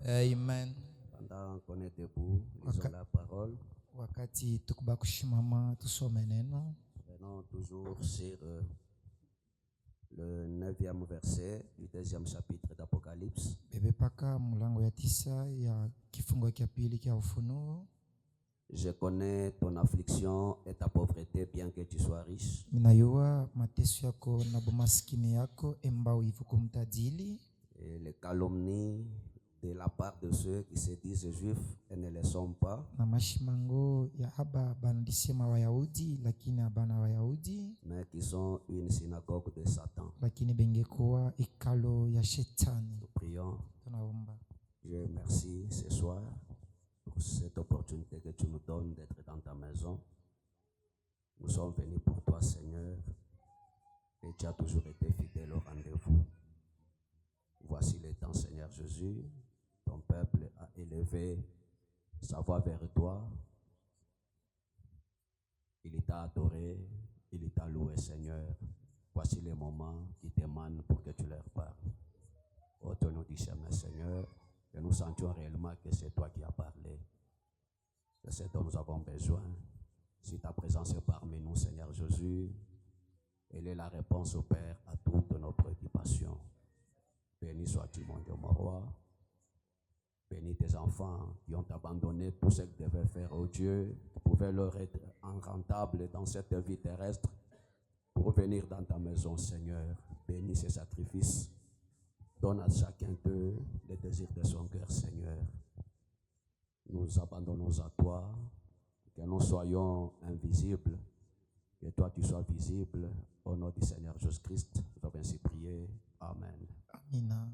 Amen. Amen. Pendant qu'on est debout, lisons la parole. Wakati tukuba kushimama tusome neno. Venons toujours sur le 9e verset du 2e chapitre d'Apocalypse. Bebe paka mulango ya 9 ya kifungo kia pili kia Ufunuo. Je connais ton affliction et ta pauvreté, bien que tu sois riche. Minayua mateso yako na bumaskini yako embao ivuko mtajili. Et les calomnies de la part de ceux qui se disent juifs et ne le sont pas. Na mashimango ya haba banadisema Wayahudi lakini abana Wayahudi. Mais qui sont une synagogue de Satan. Lakini bengekuwa ikalo ya shetani. Nous prions. Tunaomba. Dieu merci ce soir pour cette opportunité que tu nous donnes d'être dans ta maison. Nous sommes venus pour toi, Seigneur, et tu as toujours été fidèle au rendez-vous. Voici le temps, Seigneur Jésus. Ton peuple a élevé sa voix vers toi. Il t'a adoré, il t'a loué, Seigneur. Voici les moments qui t'émanent pour que tu leur parles. Au nom du chemin, Seigneur, que nous sentions réellement que c'est toi qui as parlé. C'est ce dont nous avons besoin. Si ta présence est parmi nous, Seigneur Jésus, elle est la réponse au Père à toutes nos préoccupations. Béni sois-tu, mon Dieu, mon roi. Bénis tes enfants qui ont abandonné tout ce qu'ils devaient faire au Dieu, qui pouvait leur être rentable dans cette vie terrestre, pour venir dans ta maison, Seigneur. Bénis ces sacrifices. Donne à chacun d'eux les désirs de son cœur, Seigneur. Nous abandonnons à toi, que nous soyons invisibles, que toi tu sois visible. Au nom du Seigneur Jésus-Christ, nous avons ainsi prié. Amen. Amina.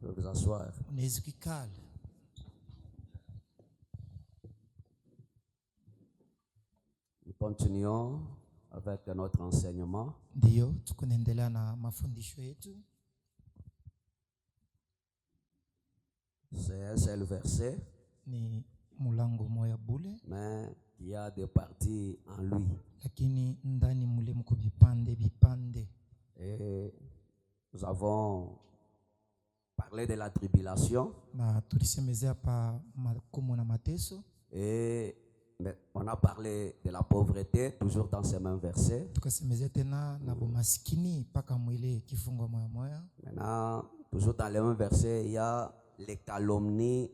Je vais vous asseoir. Nous continuons avec notre enseignement. Ndio tukunaendelea na mafundisho yetu. C'est un seul verset, Ni mulango moya bule, mais il y a des parties en lui. lakini ndani mule mko vipande. Et nous avons parlé de la tribulation. Na tulisemezea pa makumu na mateso. Et on a parlé de la pauvreté, toujours dans ce même verset. Tukasemezea tena na bumaskini paka mwile kifungo moya. Maintenant, toujours dans le même verset, il y a les calomnies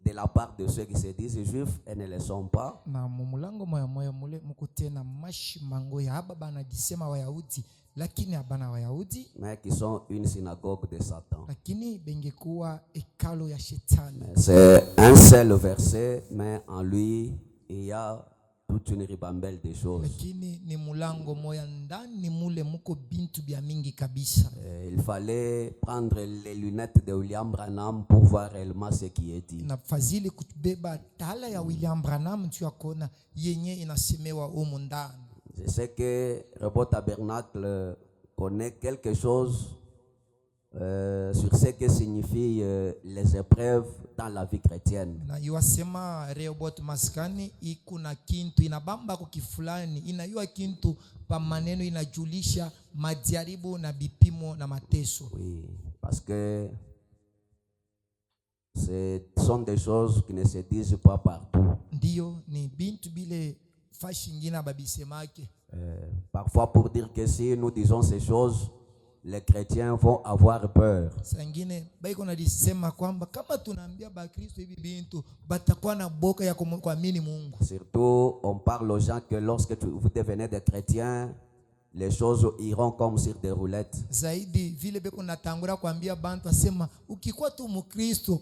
de la part de ceux qui se disent juifs et ne le sont pas. Na mulango moya mule mko tena mashimango ya haba banadisema Wayahudi lakini abana Wayahudi, mais qui sont une synagogue de Satan. lakini bengekuwa ekalo ya shetani. C'est un seul verset, mais en lui, il y a toute une ribambelle de choses. Lakini ni mulango moya ndani mule muko bintu bya mingi kabisa. Il fallait prendre les lunettes de William Branham pour voir réellement ce qui est dit. Na fazili kubeba tala ya William Branham tu yakona yenye inasemewa humo ndani. Je sais que Rebot Tabernacle connaît quelque chose sur ce que signifient les épreuves dans la vie chrétienne. Na yuasema Rehoboth maskani ikuna kintu inabamba kwa kifulani, inayua kintu pa maneno inajulisha majaribu na bipimo na mateso. Oui, parce que ce sont des choses qui ne se disent pas partout. Ndiyo ni bintu bile fashi ngina babisemake. Parfois pour dire que si nous disons ces choses, les chrétiens vont avoir peur. Sangine baiko na disema kwamba kama tunaambia ba Kristo hivi bintu batakuwa na boka ya kuamini Mungu. Surtout on parle aux gens que lorsque vous devenez des chrétiens, les choses iront comme sur des roulettes. Zaidi vile beko natangura kuambia bantu asema ukikuwa tu mkristo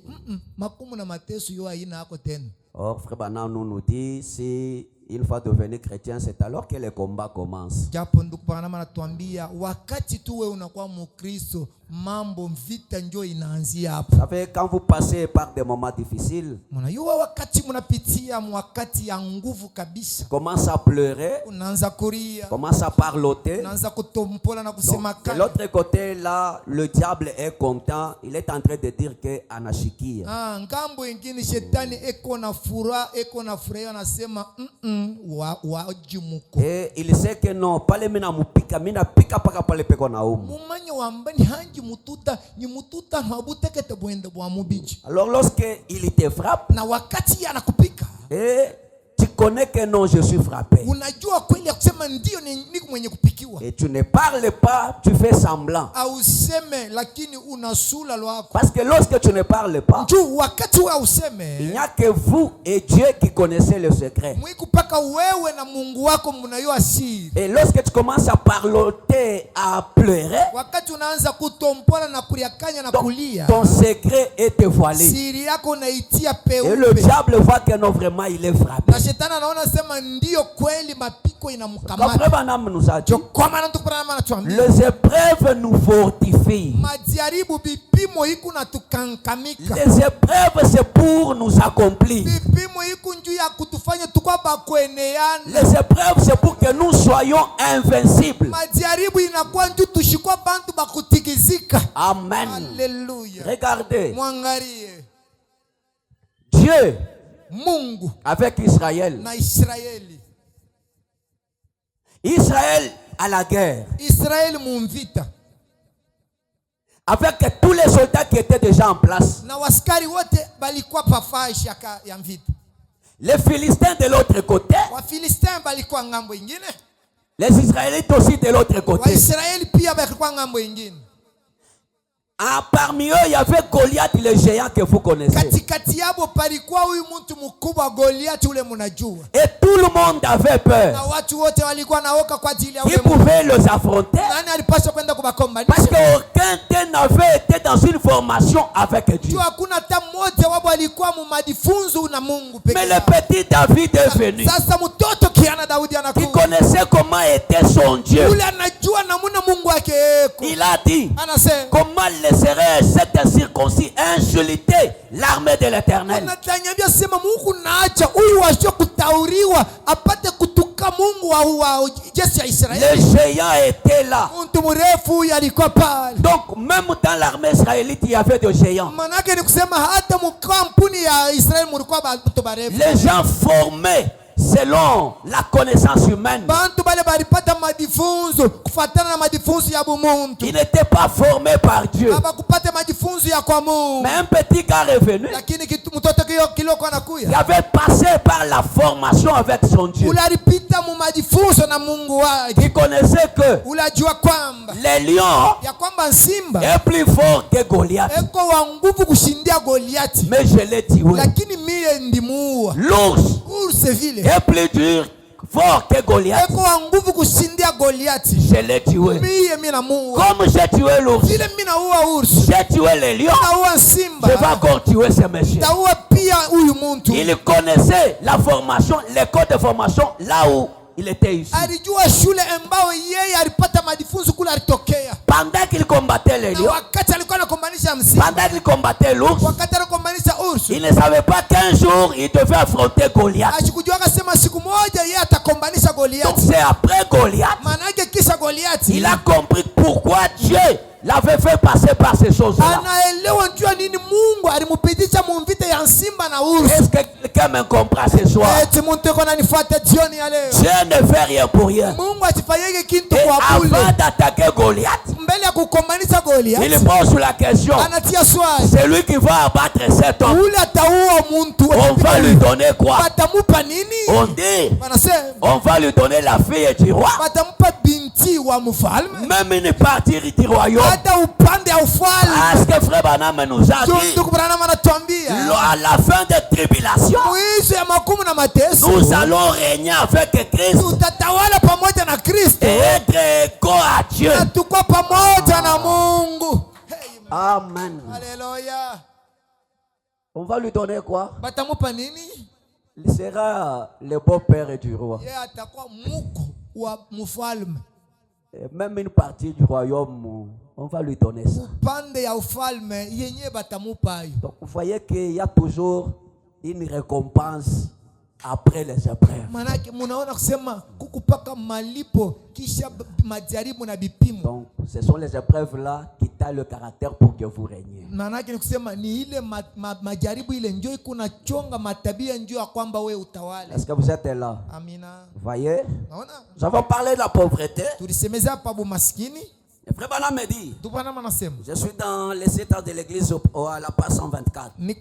makumu na mateso yo haina yako tena. Or frère Branham nous dit si une fois devenu chrétien, c'est alors que le combat commence. Japo ndugu Branham anatuambia wakati tu wewe unakuwa mkristo mambo vita njoo inaanzia hapo. Vous savez, quand vous passez par des moments difficiles, Mnajua wakati mnapitia wakati ya nguvu kabisa, commence à pleurer, unaanza kulia, commence à parloter. unaanza kutompola na kusema De l'autre côté là, le diable est content, il est en train de dire que anashikia. ngambo ingine shetani eko na furaha anasema wajimuko Et il sait que non, pale mina mupika, mina pika paka pale peko na umu. mumanya wambani hanji mututa ni mututa habutekete bwende bwa mubiji. Alors lorsque il te frappe, Na wakati anakupika et tu connais que non, je suis frappé. unajua kweli ya kusema ndio niko mwenye kupikiwa. Et tu ne parles pas, tu fais semblant. Au seme lakini unasula lwako. Parce que lorsque tu ne parles pas, Juu wakati wewe il useme n'y a que vous et Dieu qui connaissez le secret. mwiku paka wewe na Mungu wako mnayua siri. Et lorsque tu commences à parloter, à pleurer, Wakati unaanza kutompola na kuriakanya na kulia, ton secret est dévoilé. siri yako unaitia Et le peupe. diable voit que non, vraiment, il est frappé. Na shetani anaona sema ndio kweli mapiko Comme inamkamata. Frère Branham nous a dit, Kwa maana tukupana maana tuambie les épreuves nous fortifient. majaribu bipimo iku na tukankamika. Les épreuves, c'est pour nous accomplir. Bipimo iku njuu ya kutufanya tukwa bakweneana. Les épreuves, c'est pour que nous soyons invincibles. Majaribu inakuwa njuu tushikwa bantu bakutikizika. Amen. Haleluya. Regardez, Mwangalie Dieu Mungu avec Israël. na Israeli. Israël à la guerre. Israeli mumvita. Avec tous les soldats qui étaient déjà en place. Na waskari wote balikuwa pafashi ya mvita. Les Philistins de l'autre côté. Wafilistin balikuwa ngambo ingine. Les Israélites aussi de l'autre côté. Waisraeli pia balikuwa ngambo ingine. Parmi eux, il y avait Goliath, le géant que vous connaissez. Katikati yabo palikuwa huyu mtu mkubwa Goliath ule mnajua. Et tout le monde avait peur. Na watu wote walikuwa naoka kwa ajili ya Qui ule mtu. pouvait les affronter? Nani alipaswa kwenda kubakomba? Parce qu'aucun d'eux n'avait été dans une formation avec Dieu. Tu hakuna hata mmoja wao alikuwa mu majifunzo na Mungu pekee. Mais le petit David est venu. Sasa mtoto kiana Daudi Qui anakuja. connaissait comment était son Dieu. Ule anajua namuna Mungu wake eko. Il a dit, Anasema comment laisserait cet incirconcis insulter l'armée de l'Éternel? anatanyambia sema Mungu naacha huyu wasio kutauriwa apate kutuka Mungu wa jeshi ya Le Israeli. géant était là. Mtu mrefu huyu alikuwa pale. Donc même dans l'armée israélite, il y avait des géants. Manake ni kusema hata mkampuni ya Israeli mulikuwa watu barefu. Les gens formés selon la connaissance humaine. Bantu bale balipata majifunzo kufuatana na majifunzo ya bumuntu. Ils n'étaient pas formés par Dieu. Baba kupata majifunzo ya kwa Mungu. Mais un petit gars revenu, Lakini mtoto kiloko il anakuya. avait passé par la formation avec son Dieu. Ule alipita mu majifunzo na Mungu wake. Il connaissait que Ule ajua kwamba les lions ya kwamba simba est plus fort que Goliath. eko wa nguvu kushindia Goliati. Mais je l'ai tué. Lakini mie ndimuua. L'ours Urse vile est plus dur, fort que Goliath. eko wa nguvu kushindia Goliati. Je l'ai tué. Mie mimi namuua. Comme j'ai tué l'ours, Vile mimi naua urse. j'ai tué les lions, Naua simba. je vais encore tuer ces messieurs. Taua pia huyu muntu. Il connaissait la formation, l'école de formation là où il était ici. Alijua shule ambao yeye alipata majifunzo kule alitokea. Pendant qu'il combattait les Na lions, wakati alikuwa anakombanisha msimba, pendant qu'il combattait l'ours, wakati anakombanisha ursu, il ne savait pas qu'un jour il devait affronter Goliath. ashikujua akasema siku moja yeye atakombanisha Donc Goliath. c'est après Goliath, Maana yake kisha Goliath il a compris pourquoi Dieu l'avait fait passer par ces choses-là. anaelewa njua nini Mungu alimupitisha mumvita ya simba na ursu. Est-ce que quelqu'un me comprend ce soir? Eti muntu yuko ananifuata jioni ya leo. Dieu ne fait rien pour rien. Mungu asifanyike kitu Et kwa bure. avant d'attaquer Goliath, Mbele ya kukombanisha Goliath, il pose la question. anatia swali. C'est lui qui va abattre cet homme. Ule ataua muntu. On va lui donner quoi? Batamupa nini? On dit, Wanasema on va lui donner la fille du roi. batamupa binti wa mfalme. Même une partie du royaume. Hata upande ya ufalme. Parce que Frère Branham nous a dit, Ndugu Branham anatuambia à la fin des tribulations, mwisho ya makumu na mateso nous allons régner avec Christ tutatawala pamoja na Kristo et être égaux à Dieu. na tukua pamoja na Mungu. Hey, Amen. haleluya. On va lui donner quoi? Batamupa nini? Il sera le beau-père du roi. Yeye atakuwa muko wa mfalme. Et même une partie du royaume, on va lui donner ça. Pande ya ufalme yenye batamupa hiyo. Donc vous voyez qu'il y a toujours une récompense après les épreuves. Manake munaona kusema kukupaka malipo kisha majaribu na bipimo. Donc ce sont les épreuves là qui taillent le caractère pour que vous régniez. Manake ni kusema ni ile majaribu ile njoo kuna chonga matabia njoo ya kwamba wewe utawale. Est-ce que vous êtes là? Amina. Voyez? Naona? Nous avons parlé de la pauvreté. Tulisemeza hapa bumaskini. Le frère Branham me dit, je suis dans les états de l'église à la page 124. Je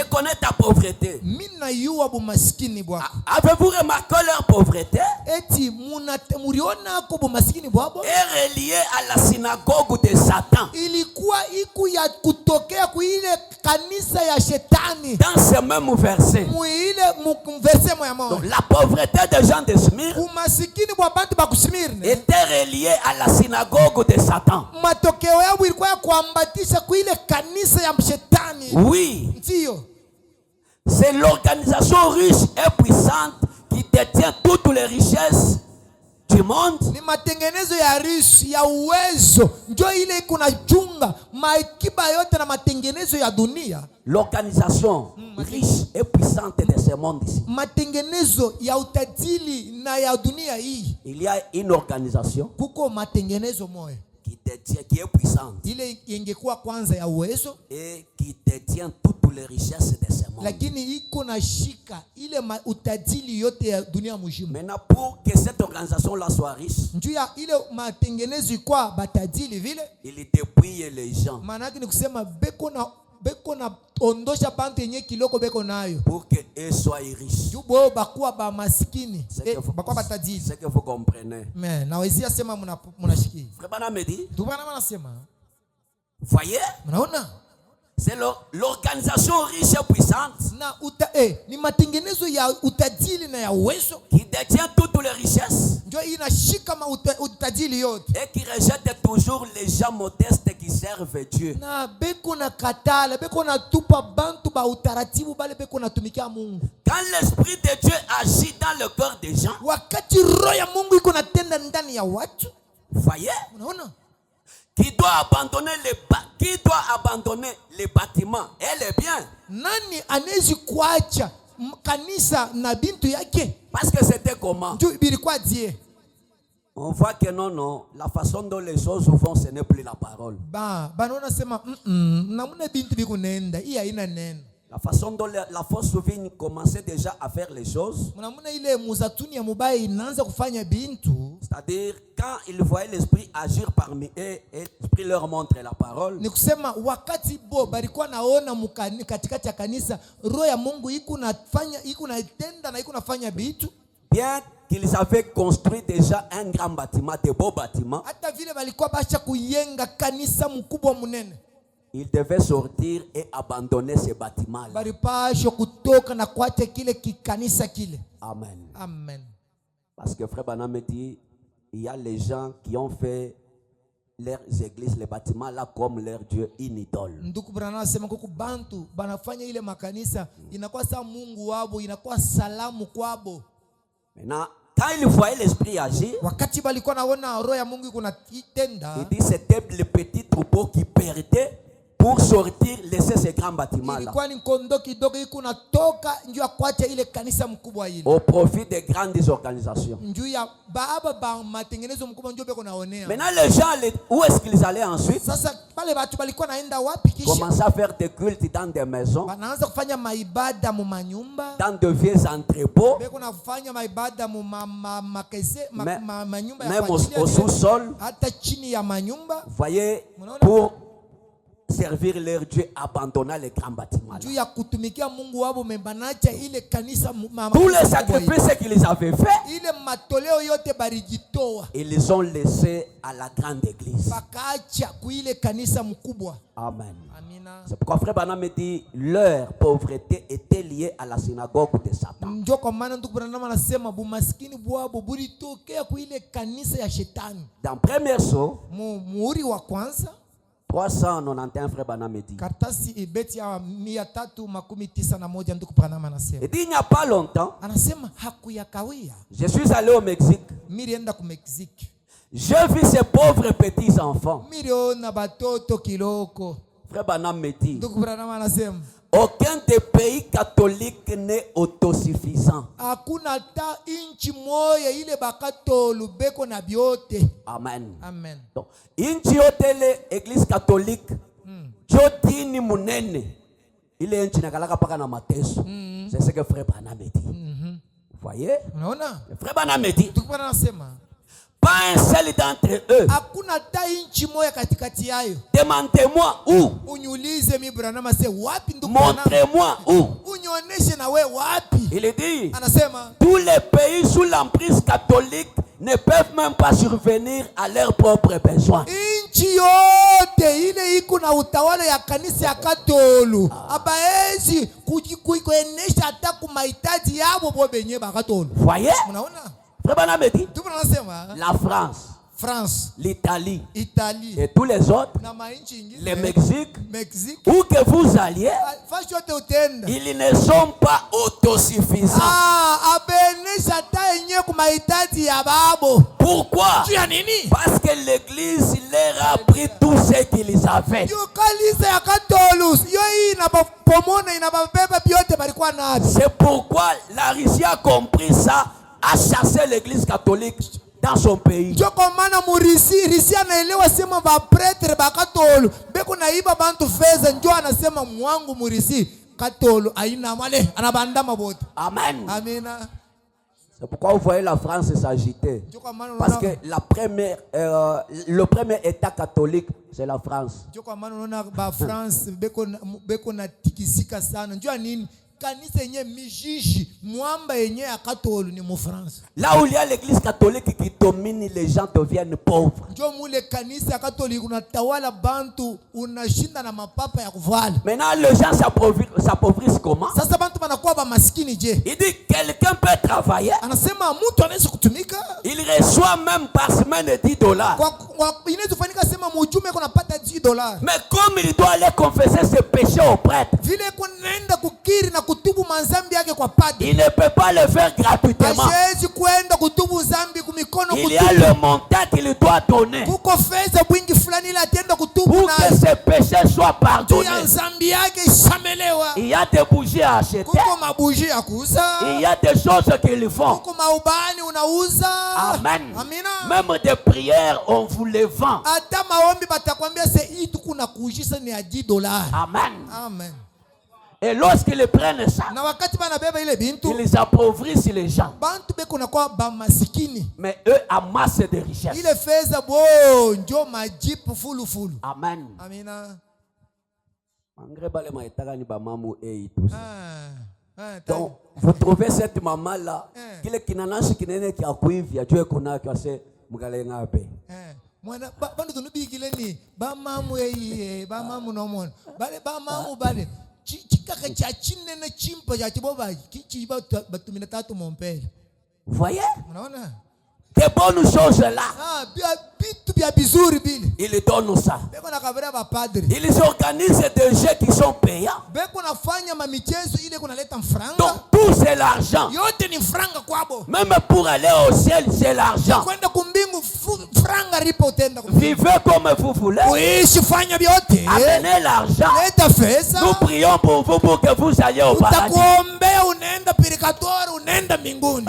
connais ta pauvreté. Avez-vous remarqué leur pauvreté? Est reliée à la synagogue de Satan. Dans ce même verset. Donc, la pauvreté des gens de Smyrne était relié à la synagogue de Satan. Oui. C'est l'organisation riche et puissante qui détient toutes les richesses du monde. L'organisation riche et puissante de ce monde ici. Il y a une organisation qui détient, qui est puissante et qui détient toutes les richesses de ce monde. Maintenant, pour que cette organisation-là soit riche, il dépouille les gens pour qu'eux soient riches. C'est que vous comprenez. Frère Branham me dit, voyez, c'est l'organisation riche et puissante qui détient toutes les richesses et qui rejette toujours les gens modestes qui servent Dieu. Quand l'Esprit de Dieu agit dans le cœur des gens, voyez, qui doit abandonner les bâtiments et les biens. Parce que c'était comment? On voit que non, la façon dont les choses vont, ce n'est plus la parole. La façon dont la fausse vigne commençait déjà à faire les choses. C'est-à-dire, quand ils voyaient l'Esprit agir parmi eux, et l'Esprit leur montre la parole. Bien qu'ils avaient construit déjà un grand bâtiment, de beaux bâtiments, ils devaient sortir et abandonner ces bâtiments-là. Amen. Amen. Parce que frère Branham me dit, il y a les gens qui ont fait leurs églises, les bâtiments là comme leur Dieu, une idole. Maintenant, quand ils voyaient l'Esprit agir, il dit c'était le petit troupeau qui perdait pour sortir, laisser ces grands bâtiments-là au profit des grandes organisations. Maintenant, les gens, où est-ce qu'ils allaient ensuite? Commencer à faire des cultes dans des maisons, dans de vieux entrepôts, même au sous-sol. Vous voyez, pour servir leur Dieu, abandonnant les grands bâtiments. Tous les sacrifices qu'ils avaient fait, ils les ont laissés à la grande église. Amen. C'est pourquoi frère Branham me dit, leur pauvreté était liée à la synagogue de Satan. Dans premier saut, 391 frère Branham me dit. Il dit il n'y a pas longtemps, je suis allé au Mexique. J'ai vu ces pauvres petits enfants. Frère Branham me dit, Ndugu Branham anasema aucun des pays catholiques n'est autosuffisant. hakuna hata inchi moya ile bakatolu beko na byote. Amen. Amen. Donc, inchi yote l'église catholique, jotini munene, ile inchi nakalaka paka na mateso. C'est ce que Frère Branham me dit. Vous voyez? Unaona? Frère Branham me dit, Ndugu Branham anasema pas un seul d'entre eux. hakuna hata inchi moya katikati yayo. Demandez-moi où. Unyulize mi Branham ase wapi ndugu Branham? Montrez-moi où. Unyoneshe na we wapi? Il dit, Anasema tous les pays sous l'emprise catholique ne peuvent même pas survenir à leurs propres besoins. inchi yote ile iko na utawala ya kanisa ya Katolu abaezi kuenesha hata ku mahitaji yabo bo benye bakatolu. Voyez? Unaona? Frère Branham me dit, Ndugu anasema la France, l'Italie Italie et tous les autres, na mainchi ingine, le Mexique, Mexique, où que vous alliez, fashi yote utenda ils ne sont pas autosuffisants. abenesha hata yenye ku mahitaji ya babo. Pourquoi? Juu ya nini? Parce que l'église leur a pris tout ce qu'ils avaient. Yo kanisa ya Katolu yo inabapomona inababeba byote balikuwa navyo. C'est pourquoi la Russie a compris ça, a chassé l'église catholique dans son pays. Ndio kwa maana Risi anaelewa sema ba pretre ba Katolu beko naiba bantu feza, ndio anasema mwangu Murisi Katolu aina male anabandama bote. Amen. Amina. C'est pourquoi vous voyez la France s'agiter. Parce que le premier État catholique, c'est la France. Ndio kwa maana unaona ba France beko na tikisika sana. Ndio nini? Kanisa yenye mijiji mwamba yenye ya Katolu ni mu France. Là où il y a l'église catholique qui domine, les gens deviennent pauvres. Ndio mule kanisa ya Katoliki unatawala bantu unashinda na mapapa ya kuvala. Maintenant les gens s'appauvrissent comment? Sasa bantu banakuwa ba maskini je? Il dit quelqu'un peut travailler. Anasema mtu anaweza kutumika. Il reçoit même par semaine $10. Kwa inaweza kufanyika sema mjumbe kuna pata $10. Mais comme il doit aller confesser ses péchés au prêtre, Vile kunaenda kukiri na kutubu manzambi yake kwa padri. il ne peut pas le faire gratuitement. Hawezi kuenda kutubu zambi kumikono Il y a le montant qu'il doit donner kuko fedha bwingi fulani ile atenda kutubu pour na que ses péchés soient pardonnés. ya zambi yake isamelewa. Il y a des bougies à acheter. Kuko mabuji ya kuuza. Il y a des choses qu'ils font. Kuko maubani unauza. Amen. Amina. Même des prières, on vous les vend. Hata maombi batakwambia se hii kuna kuujisa ni ya $10. Amen. Amen. Et lorsqu'ils prennent ça, Na wakati banabeba ile bintu ils appauvrissent les gens. bantu beko na kwa ba masikini. Mais eux amassent des richesses. Ile fedha bo njo majipu fulu. Amen. Amina. Donc, vous trouvez cette maman-là, qui est kinanashi kinene qui a cuivi, a Dieu qu'on a cassé, Mugalenga Abe. Mwana bandu tunubikile ni ba mamu ba mamu no mon. Bale ba mamu bale. Chikaka cha chinene chimpa cha chiboba kichi ba 3 mon père. Vous voyez? Unaona? Des bonnes choses là. Bitu bia bizuri bile. Ils donnent ça. Beko na kabera ba padri. Ils organisent des jeux qui sont payants. Beko na fanya mamichezo ile kunaleta mfranga. Donc tout c'est l'argent. Yote ni franga kwabo. Même pour aller au ciel, c'est l'argent. Kwenda kumbingu franga ripo utenda kumbingu. Vivez comme vous voulez. Uishi fanya biote. Amenez l'argent. Leta fesa. Nous prions pour vous pour que vous alliez au paradis. Utakuombea unaenda pirikatori unaenda mbinguni.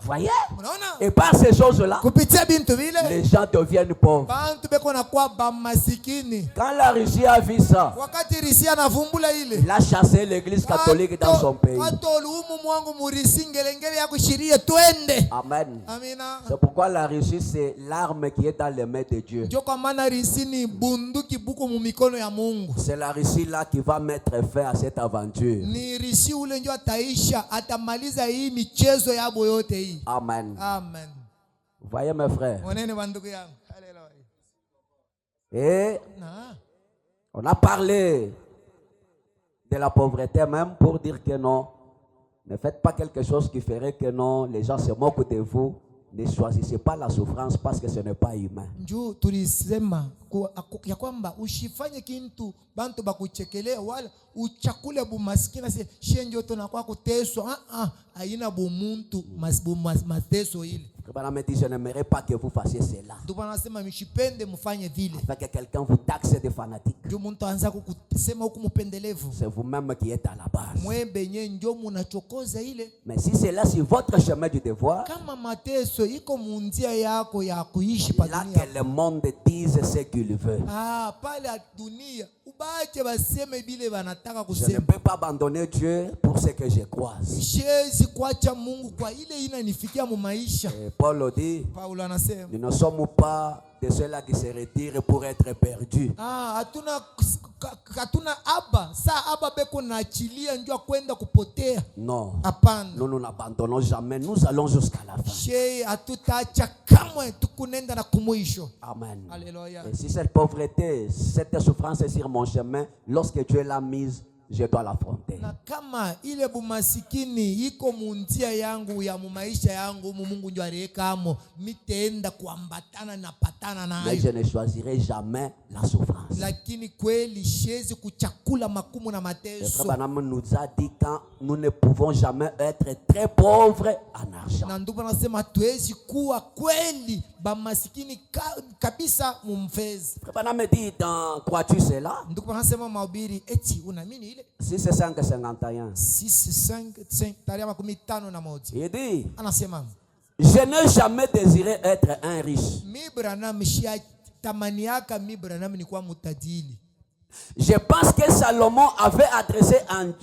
Vous voyez? Unaona? Et par ces choses-là, Kupitia bintu vile les gens deviennent pauvres. bantu beko na kwa ba masikini. Quand la Russie a vu ça, Wakati Risi anavumbula ile. il a chassé l'église catholique dans son pays. Katolumu mwangu murisi ngelengele ya kushiria twende. Amen. Amina. C'est pourquoi la Russie, c'est l'arme qui est dans les mains de Dieu. Ndio kwa maana Risi ni bunduki buko mu mikono ya Mungu. C'est la Russie là qui va mettre fin à cette aventure. Ni Risi ule ndio ataisha, atamaliza hii michezo yabo yote hii. Amen. Amen. Vous voyez mes frères? Onene bandugu yangu. Haleluya. Et on a parlé de la pauvreté même pour dire que non, ne faites pas quelque chose qui ferait que non, les gens se moquent de vous. Ne choisissez pas la souffrance parce que ce n'est pas humain. Njoo tulisema ya kwamba usifanye kintu bantu bakuchekelea wala uchakule bumaskini shenjo tona kwa kuteswa haina bumuntu mateso ile. Branham me dit, je n'aimerais pas que vous fassiez cela. Ndipo anasema mshipende mfanye vile. Afin que quelqu'un vous taxe de fanatique. Ndio mtu aanza kukusema huku mpendelevu. C'est vous-même qui êtes à la base. Mwembe nyenye ndio mnachokoza ile. Mais si c'est là sur votre chemin du devoir, Kama mateso iko munjia yako ya kuishi pa là dunia. que le monde dise ce qu'il veut. Pale dunia ubache baseme bile wanataka Je ne kusema. peux pas abandonner Dieu pour ce que je croise. Siwezi kuacha Mungu kwa ile inanifikia mu maisha. Et Paul dit, Paulo anasema nous ne sommes pas de ceux-là qui se retirent pour être perdus. hatuna aba saa aba beko naachilia njoo kwenda kupotea. Non. Hapana. Nous n'abandonnons jamais. Nous allons jusqu'à la fin. Shei hatutaacha kamwe tukunenda na kumwisho. Amen. Alléluia. Et si cette pauvreté, cette souffrance est sur mon chemin, lorsque Dieu l'a mise, je dois l'affronter. Na kama ile bumasikini iko munjia yangu ya mumaisha yangu Mungu ndio aliwekamo mitaenda kuambatana na patana Mais nayo. je ne choisirai jamais la souffrance. Lakini kweli shezi kuchakula makumu na Le mateso. frère Branham nous a dit quand nous ne pouvons jamais être très pauvres en argent. Na ndipo nasema tuwezi kuwa kweli bamasikini kabisa mumfezi. Frère Branham me dit, crois-tu cela? Ndipo nasema mahubiri eti unaamini ile? 651. 6:5 tarehe 51. Il dit, Anasema je n'ai jamais désiré être un riche. Branham shia tamaniaka Branham ni kuwa mutajiri. Je pense que Salomon avait adressé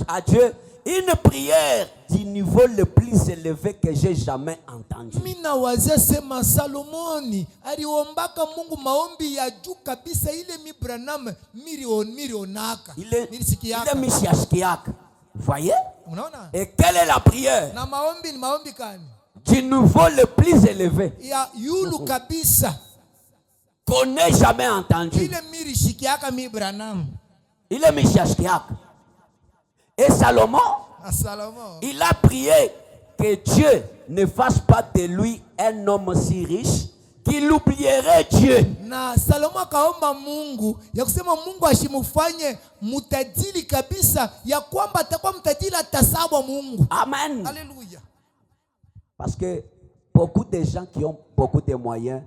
à Dieu une prière du niveau le plus élevé que j'ai jamais entendu. Mina wazia sema Salomoni aliombaka Mungu maombi ya juu kabisa ile Branham milionaka. Il est Mishiashkiak. Vous voyez? Unaona? Et quelle est la prière? Na maombi ni maombi kani? Du niveau le plus élevé Ya yulu kabisa. qu'on n'ait jamais entendu. Ile mirishikiaka Branham. Il est Mishiashkiak. Et Salomon, il a prié que Dieu ne fasse pas de lui un homme si riche qu'il oublierait Dieu. Na Salomo kaomba Mungu ya kusema Mungu ashimufanye mutajiri kabisa ya kwamba atakuwa mtajiri atasabwa Mungu. Amen. Alléluia. Parce que beaucoup de gens qui ont beaucoup de moyens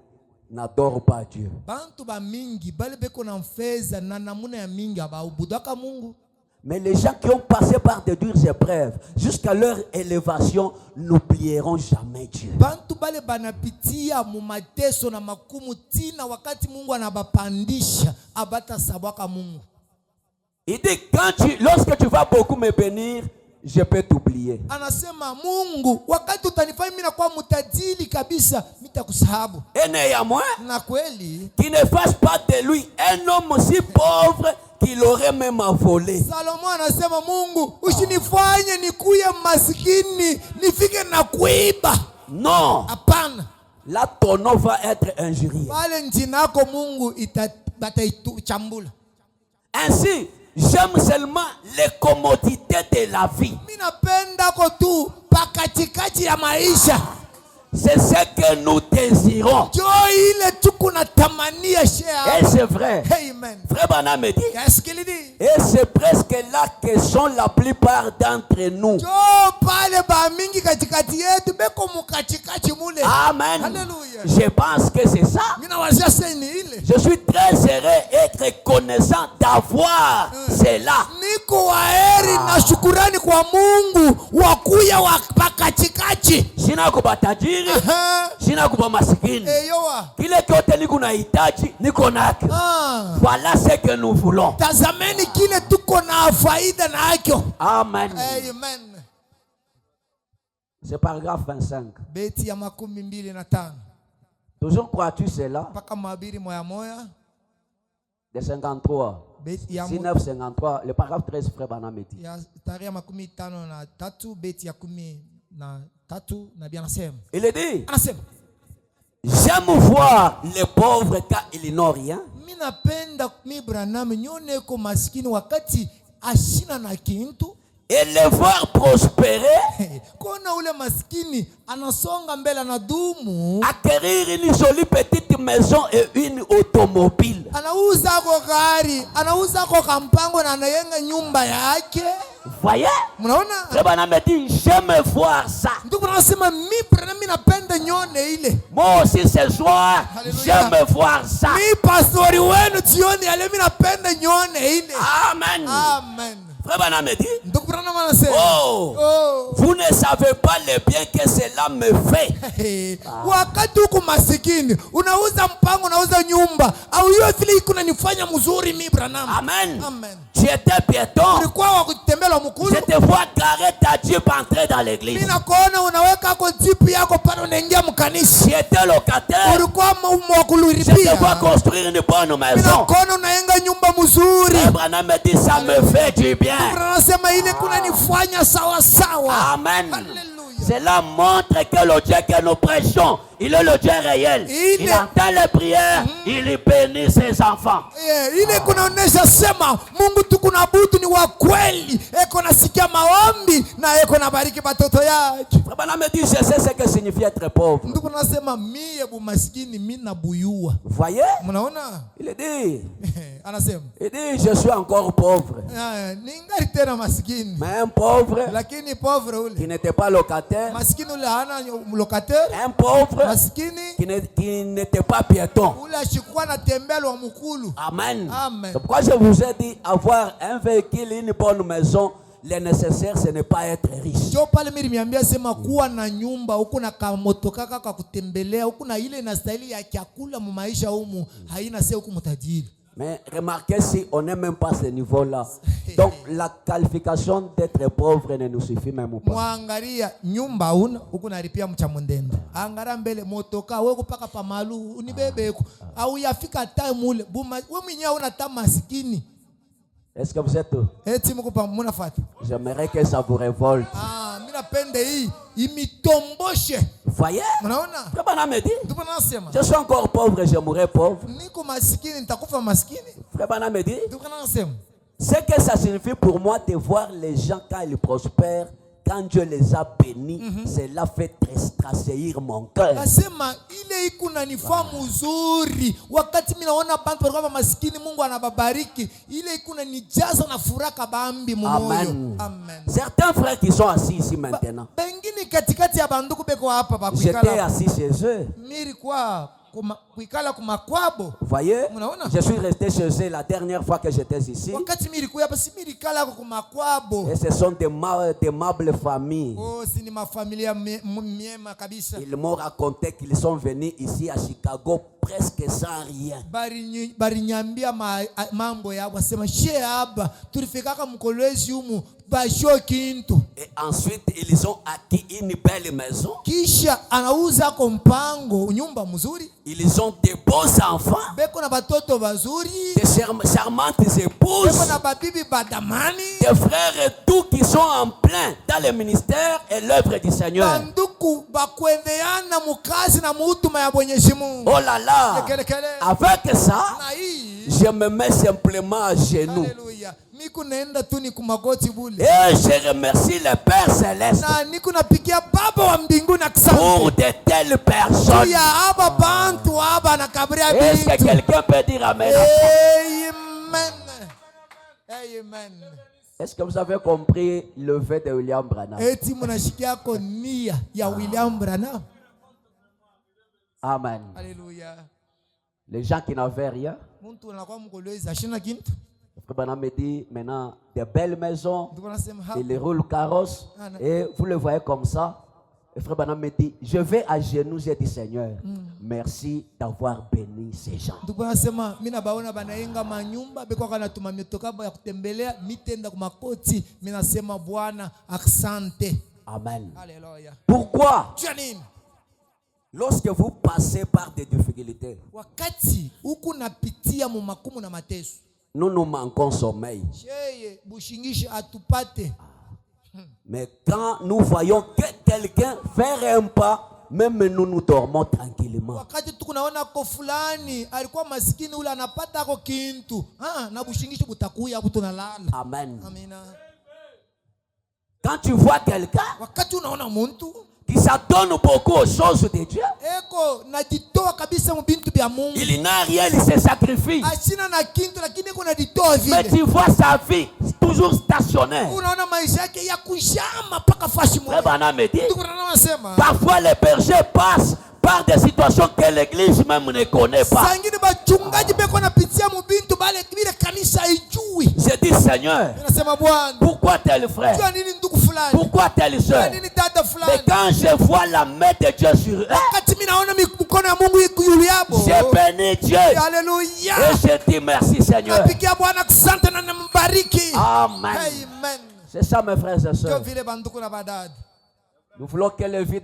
n'adorent pas Dieu. Bantu ba mingi bale beko na mfeza na namuna ya mingi abaubudaka Mungu. Mais les gens qui ont passé par de dures épreuves jusqu'à leur élévation n'oublieront jamais Dieu. Bantu bale banapitia mu mateso na makumu tina wakati Mungu anabapandisha abata sabwaka Mungu. Il dit lorsque tu vas beaucoup me bénir, je peux t'oublier. Anasema Mungu wakati utanifanya mimi nakuwa mtajiri kabisa mitakusahabu. Et néanmoins, Na kweli qui ne fasse pas de lui un homme si pauvre qu'il aurait même volé. Salomo anasema Mungu usinifanye nikuye maskini nifike na kuiba. Non. Hapana. Là ton nom va être injurié. Pale njina yako Mungu bataichambula. Ainsi, j'aime seulement les commodités de la vie. Mimi napenda ko tu pakatikati ya maisha. C'est ce que nous désirons. ile tukuna tamania share. Et c'est vrai. Amen. Frère Branham me dit. Yes, qu'il dit. Et c'est presque là que sont la plupart d'entre nous. Pale ba mingi katikati yetu beko mukatikati mule. Amen. Alléluia. Je pense que c'est ça. Mina wazia seni ile. Je suis très heureux et reconnaissant d'avoir cela. Niko waheri na shukurani kwa Mungu wakuya wa pakatikati. Sina kubatajiri, sina kubasikini. Kile kyote niko nahitaji niko nako. Voilà ce que nous voulons. Tazameni kile tuko na faida nacho. Amen. Amen. C'est paragraphe 25. Beti ya 25. Toujours crois-tu cela? Paka mabiri moya moya. De 53. 1953, le paragraphe 13, frère Branham me dit. Ya tarehe 53 beti ya 13 na bien anasema. Il est dit. Anasema. J'aime voir les pauvres car ils n'ont rien. Mimi napenda Branham nyone ko maskini wakati ashina na kintu. Et les voir prospérer. Kona ule maskini anasonga mbele na dumu. Acquérir une jolie petite maison et une automobile. Anauza ko gari, anauza ko kampango na anayenga nyumba yake. Voyez? Mnaona? Frère Branham dit, j'aime voir ça. Ndugu nasema mi Branham napenda nyone ile. Moi aussi ce soir, Alléluia. j'aime voir ça. Mi pastori wenu jioni ya leo mi napenda nyone ile. Amen. Amen. Frère Branham dit, Ndugu Branham anasema, oh, vous ne savez pas le bien que cela me fait. Wakati huku masikini unauza mpango, unauza nyumba, au hiyo vile iko nanifanya mzuri mi Branham. Amen. Amen. Tu étais piéton. Ulikuwa wa kutembea mkulu. Je te vois garer ta Jeep entrer dans l'église. Mimi nakuona unaweka hapo Jeep yako pale unaingia mkanisa. Tu étais locataire. Ulikuwa wa kulipia. Je te vois construire une bonne Mimi maison. nakuona unajenga nyumba mzuri. Abraham me dit ça me fait du bien. Anasema ile kunanifanya sawa sawa. Amen. Alléluia. Cela montre que le Dieu que nous prêchons, il est le Dieu réel. Il entend les prières, il bénit ses enfants. Ile kunaonesha sema Mungu tukunabudu ni wa kweli. Eko nasikia maombi na eko nabariki watoto yake. Abraham me dit, je sais ce que signifie être pauvre. Ndugu nasema mie bumaskini mimi nabuyua. Voyez? Mnaona? Il dit, Anasema. il dit, je suis encore pauvre. Ningali tena maskini. Mais un pauvre Lakini pauvre ule. qui n'était pas locataire. Maskini ule hana locataire. Un pauvre Maskini qui n'était pas piéton. ule ashikuwa na tembelo wa mkulu. Amen. Amen. C'est pourquoi je vous ai dit, avoir un véhicule, une bonne maison, le nécessaire, ce n'est pas être riche. Jo pale mimi niambia sema kuwa na nyumba huku na kamotoka kaka kutembelea huku na ile na stahili ya chakula mu maisha humu haina sio huku mtajiri. Mais remarquez si on n'est même pas à ce niveau-là. Donc la qualification d'être pauvre ne nous suffit même pas. Mwangalia nyumba una huku nalipia mchamondendo. Angara mbele motoka wewe kupaka pamalu unibebeko au yafika time ule wewe mwenyewe una tamaa maskini. Est-ce que vous êtes Eti mko pamoja fata. J'aimerais que ça vous révolte. Mimi napenda hii imitomboshe. Voyez? Unaona? Frère me dit, Ndugu nasema. je suis encore pauvre, je mourrai pauvre. Niko maskini nitakufa maskini. Frère me dit, Ndugu nasema. c'est que ça signifie pour moi de voir les gens quand ils prospèrent, quand Dieu les a bénis, cela fait tressaillir mon cœur. Nasema ile iko nanifaa mzuri wakati mimi naona bantu walikuwa maskini Mungu anababariki ile iko nanijaza na furaha bambi moyo. Amen. Amen. Certains frères qui sont assis ici maintenant. Bengine katikati ya banduku beko hapa ba J'étais kuikala. assis chez eux. Miri kwa kuikala kumakwabo. Voyez, Unaona? je suis resté chez eux la dernière fois que j'étais ici. Wakati miri kwa hapa si miri kala kumakwabo. Et ce sont d'aimables familles. Oh, si ni mafamilia miema kabisa. Ils m'ont raconté qu'ils sont venus ici à Chicago presque sans rien. Bari nyambia mambo ya wasema she haba tulifikaka mkolezi humu basho kintu. Et ensuite ils ont acquis une belle maison. Kisha anauza kompango nyumba mzuri. Ils ont des beaux enfants. Beko na batoto bazuri. Des charmantes épouses. Beko na babibi badamani. Des frères et tout qui sont en plein dans le ministère et l'œuvre du Seigneur. Banduku bakwendeana mukazi na mutuma ya Mwenyezi Mungu. Oh là là. Avec ça, je me mets simplement à genoux. Alléluia. Miku naenda tu ni kumagoti bule. Et je remercie le Père Céleste Na niku napigia baba wa mbinguni asante. pour de telles personnes. Ya aba bantu aba na kabria bintu. Est-ce que quelqu'un peut dire amen? Amen. Amen. Est-ce que vous avez compris le vœu de William Branham? Eti munashikia ko nia ya William Branham. Amen. Alléluia. Les gens qui n'avaient rien, Muntu anakuwa mkolezi ashina kintu. Frère Branham me dit maintenant des belles maisons, Ndugu nasema hapa. il roule carrosse et vous le voyez comme ça. Et Frère Branham me dit, je vais à genoux, j'ai dit Seigneur, merci d'avoir béni ces gens. Ndugu nasema mimi nabaona banaenga manyumba beko kana tuma mitoka ya kutembelea mitenda kumakoti mimi nasema Bwana asante. Amen. Alléluia. Pourquoi? Janine. Lorsque vous passez par des difficultés, Wakati huku napitia mu makumu na mateso. nous nous manquons sommeil. Cheye bushingishi atupate. Mais quand nous voyons que quelqu'un fait un pas, même nous nous dormons tranquillement. Wakati tukunaona ko fulani alikuwa maskini ule anapata ko kintu. Na bushingishi butakuya kutunalala. Amen. Amina. Quand tu vois quelqu'un Wakati unaona muntu qui s'adonne beaucoup aux choses de Dieu, eko najitoa kabisa mu bintu bya Mungu. Il n'a rien, il se sacrifie. Asina na kintu lakini eko najitoa vile. Mais tu vois sa vie toujours stationnaire. Unaona maisha yake ya kushama paka fashi moja. Parfois les bergers passent par des situations que l'église même ne connaît pas. Je dis Seigneur, pourquoi tel frère, pourquoi telle soeur? Mais quand je vois la main de Dieu sur eux, je bénis Dieu. Alléluia. Et je dis merci Seigneur. Amen. C'est ça mes frères et sœurs. Nous voulons que le vœu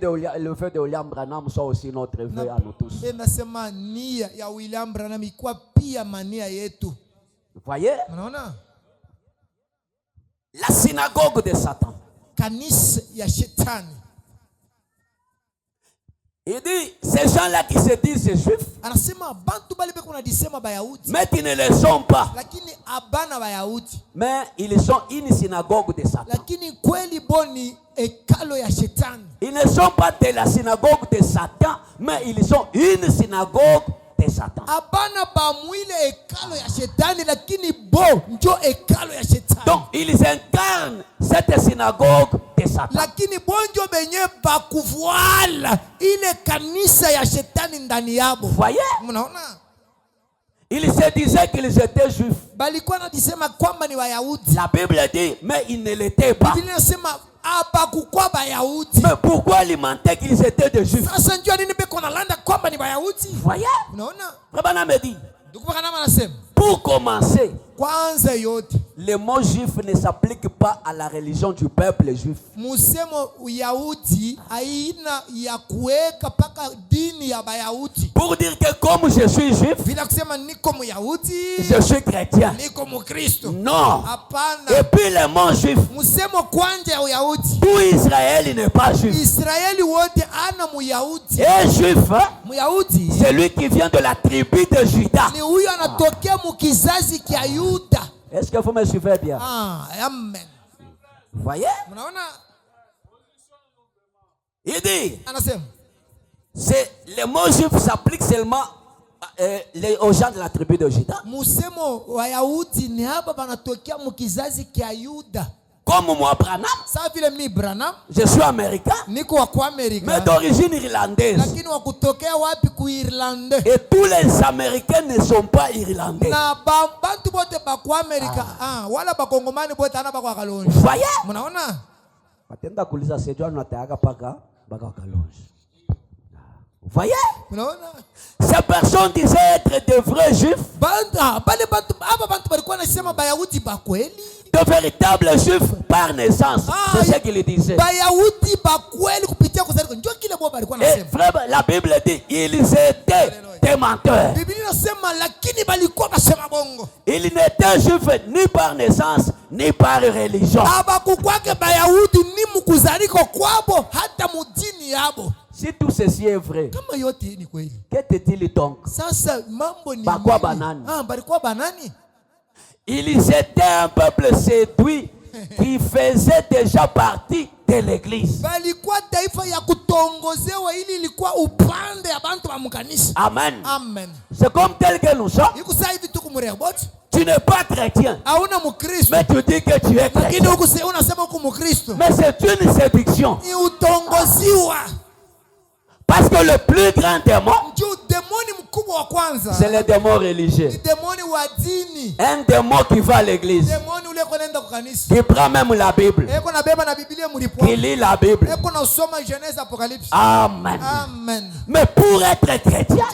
de William Branham soit aussi notre vœu à nous tous. Vous voyez? La synagogue de Satan. Il dit, ces gens-là qui se disent juifs, mais qui ne le sont pas. Mais ils sont une synagogue de Satan. Ils ne sont pas de la synagogue de Satan, mais ils sont une synagogue de Satan. Donc ils incarnent cette synagogue de Satan. Vous voyez? Ils se disaient qu'ils étaient juifs. La Bible dit, mais ils ne l'étaient pas. Mais pourquoi ils mentaient qu'ils étaient des juifs? Vous voyez? Rabana me dit, pour commencer, le mot juif ne s'applique pas à la religion du peuple juif. Pour dire que comme je suis juif, je suis chrétien. Non. Et puis le mot juif, tout Israël n'est pas juif. Et juif, c'est lui qui vient de la tribu de Juda. Est-ce que vous me suivez bien? Amen. Vous voyez? Il dit, le mot juif s'applique seulement aux gens de la tribu de Juda. Comme moi, Branham, je suis américain, mais d'origine irlandaise. Et tous les Américains ne sont pas irlandais. Vous voyez? Vous voyez? Ces personnes disaient être de vrais juifs, de véritables juifs par naissance. C'est ce qu'il disait. Et frère, la Bible dit, ils étaient des menteurs. Ils n'étaient juifs ni par naissance, ni par religion. Si tout ceci est vrai, que te dit-il donc? Ils étaient un peuple séduit qui faisait déjà partie de l'église. Amen. Amen. C'est comme tel que nous sommes. Tu n'es pas chrétien, mais tu dis que tu es chrétien. Mais c'est une séduction. Parce que le plus grand démon, c'est le démon religieux. Un démon qui va à l'église, qui prend même la Bible, qui lit la Bible. Amen. Amen. Mais pour être chrétien,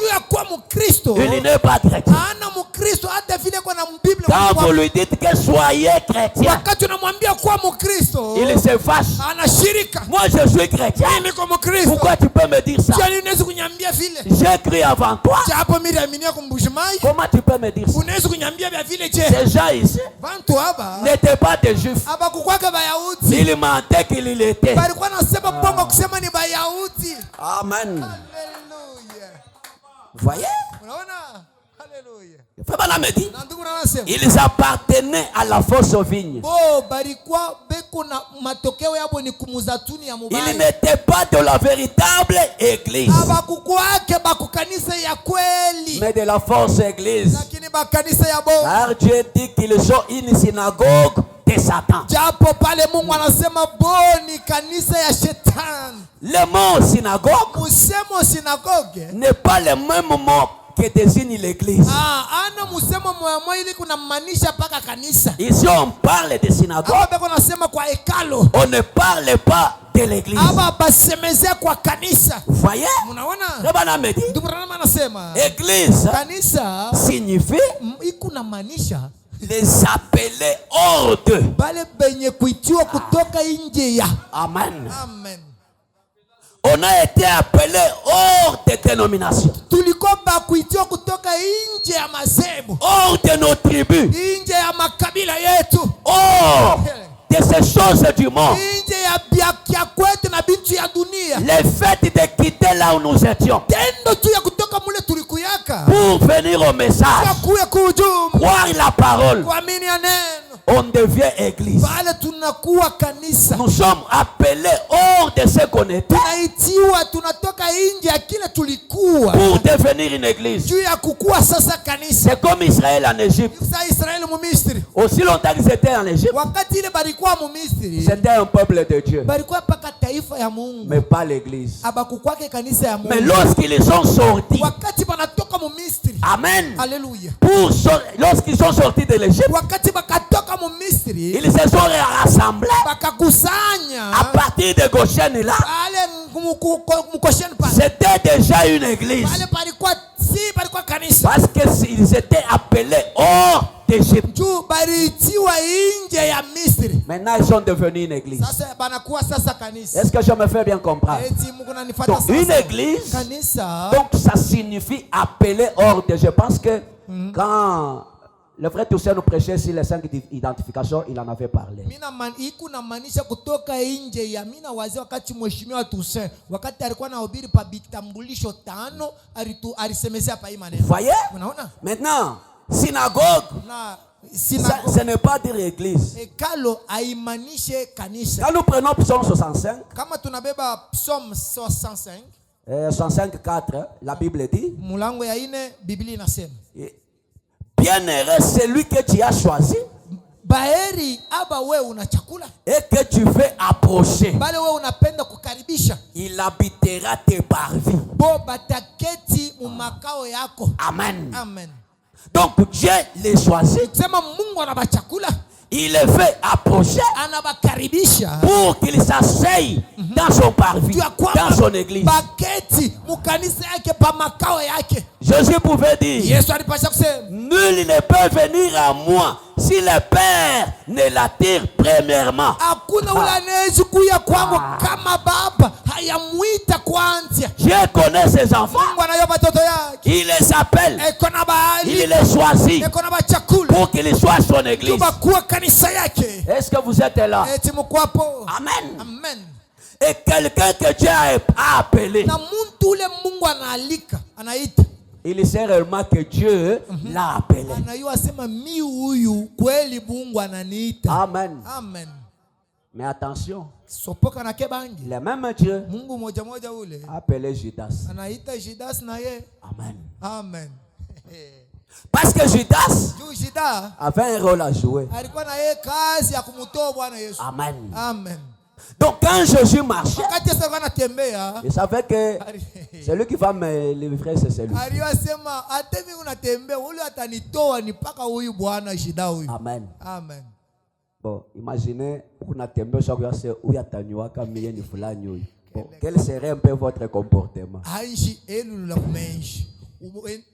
il n'est pas chrétien. Quand vous lui dites que soyez chrétien, il se fâche. Moi je suis chrétien. Pourquoi tu peux me dire ça? J'ai cru avant toi. Comment tu peux me dire ça? Ces gens ici n'étaient pas des juifs. Ils mentaient qu'il l'était. Amen. Alléluia. Vous voyez? Frère Branham dit, Na ndugu anasema ils appartenaient à la fausse vigne. bo balikuwa beko na matokeo yabo ni kumuzatuni ya Ils mubaya. n'étaient pas de la véritable église, Abakukwake bakukanisa ya kweli, mais de la fausse église. lakini bakanisa ya bo. Car Dieu dit qu'ils sont une synagogue de Satan. Japo pale Mungu anasema bo ni kanisa ya shetani. Le mot synagogue Musemo sinagoge n'est pas le même mot que désigne l'église. ana musemo moya ili kuna maanisha paka kanisa. Ici on parle de synagogue, Aba beko nasema kwa hekalo, on ne parle pas de l'église. aba basemezea kwa kanisa. Vous voyez? Munaona? Frère Branham dit, Ndugu Branham anasema église kanisa signifie ikuna maanisha les appelés hors d'eux. bale benye kuitiwa kutoka nje ya. Amen. Amen. On a été appelé hors des dénominations, Tulikuwa kuitiwa kutoka nje ya mazebu, hors de nos tribus, nje ya makabila yetu, hors de ces choses du monde. nje ya kwetu na bintu ya dunia. Le fait de quitter là où nous étions Tendo tu ya kutoka mule tulikuyaka pour venir au message, kuya kuhujumu croire la parole, kuamini ya neno, on devient église. pale tunakuwa kanisa. Nous sommes appelés hors de ce qu'on était Tunaitiwa tunatoka nje ya kile tulikuwa pour devenir une église. juu ya kukua sasa kanisa. C'est comme Israël en Égypte. Sasa Israeli mu Misri, Aussi longtemps qu'ils étaient en Égypte, wakati ile balikuwa mu Misri, c'était un peuple de Dieu, balikuwa paka taifa ya Mungu, mais pas l'église. abakukwake kanisa ya Mais Mungu. lorsqu'ils sont sortis, Wakati banatoka mu Misri, amen, haleluya, lorsqu'ils sont sortis de l'Égypte, wakati bakatoka mu Misri, ils se sont rassemblés à bakakusanya partir de Goshen là. pale mkosheni pale, C'était déjà une église pale palikuwa kanisa parce qu'ils étaient appelés hors d'Égypte. juu balitiwa nje ya Misri. Maintenant, ils sont devenus une église. Sasa banakuwa sasa kanisa. Est-ce que je me fais bien comprendre? Eti Mungu nanifata Donc, sasa. une église, Kanisa. donc ça signifie appelé hors de. Je pense que quand le frère Toussaint nous prêchait sur les 5 identifications, il en avait parlé. Iku na maanisha kutoka nje ya mina wazee wakati mheshimiwa Toussaint wakati alikuwa anahubiri pa vitambulisho 5 alisemezea pa hii maneno. Voyez? Unaona? Maintenant, synagogue, Na ce n'est pas dire église. hekalo haimanishe kanisa. Quand nous prenons Psaume 65, Kama tunabeba Psalm 65, 65:4, la Bible dit, mulango ya 4 Biblia inasema bien-heureux, celui que tu as choisi baheri aba we una chakula et que tu veux approcher, bale we unapenda kukaribisha, il habitera tes parvis. bo bataketi mu makao yako. Amen. Amen. Donc Dieu les choisit, Sema Mungu anaba chakula, il les fait approcher anabakaribisha pour qu'ils s'asseyent dans son parvis, dans son église. baketi mukanisa yake pa makao yake. Jésus pouvait dire, Yesu alipasha kusema nul ne peut venir à moi si le Père ne l'attire premièrement. hakuna ule anaweza kuja kwangu kama baba hayamuita kwanza. Dieu connaît ses enfants, Mungu anajua watoto yake, il les appelle, eko na bahali, il les choisit eko na bachakula pour qu'ils soient son église. tubakuwa kanisa yake. Est-ce que vous êtes là? Eti mkwapo. Amen. Amen. Et quelqu'un que Dieu a appelé, Na muntu ule Mungu anaalika, anaita, il sait réellement que Dieu l'a appelé. anayua sema mi huyu kweli Mungu ananiita. Amen. Amen. Mais attention, Sopoka na kebangi, le même Dieu Mungu moja moja ule a appelé Judas. anaita Judas na ye. Amen. Amen. Parce que Judas Juu Judas avait un rôle à jouer. alikuwa na ye kazi ya kumtoa Bwana Yesu. Amen. Amen. Donc quand Jésus marchait, Wakati Yesu alikuwa anatembea, il savait que celui qui va me livrer, c'est celui. aliyosema hata mimi unatembea ule atanitoa ni paka huyu Bwana shida huyu. Amen. Amen. Bon, imaginez, unatembea shaka où yatanywa kama yeye ni fulani huyu. Bon, quel serait un peu votre comportement? Aishi elu la kumenshi.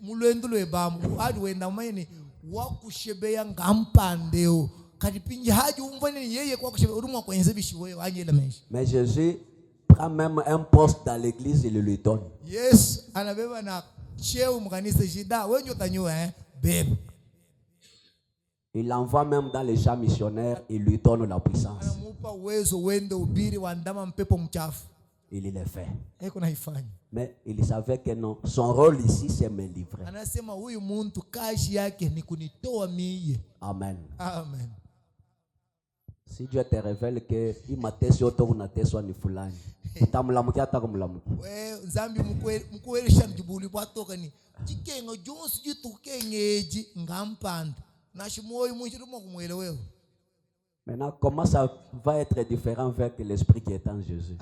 Mulendo lwebamu adi wenda mweni wakushebeya ngampandeo. Kadipinji haji umvani yeye kwa kushebe urumwa kwenye bishi wewe anyela menshi. Mais Jésus prend même un poste dans l'église et le lui donne. Yes, anabeba na cheo mkanisa shida wenye utanyua bebe. Il l'envoie même dans les champs missionnaires et lui donne la puissance. Anamupa uwezo wende ubiri wa ndama mpepo mchafu. il le fait. eko naifanya. Mais il savait que non, son rôle ici c'est me livrer. Anasema huyu muntu kazi yake ni kunitoa mie. Amen. Amen. Si Dieu te révèle que il m'a testé auto na teswa ni fulani, utamlamukia hata kumlamukia. Nzambi mkuweresha njibuli bwatoka ni chikenga jonsi jitukengeji ngampanda nashimoyo mwinjirimo kumwelewewe. Maintenant, comment ça va être différent avec l'esprit qui est en Jésus?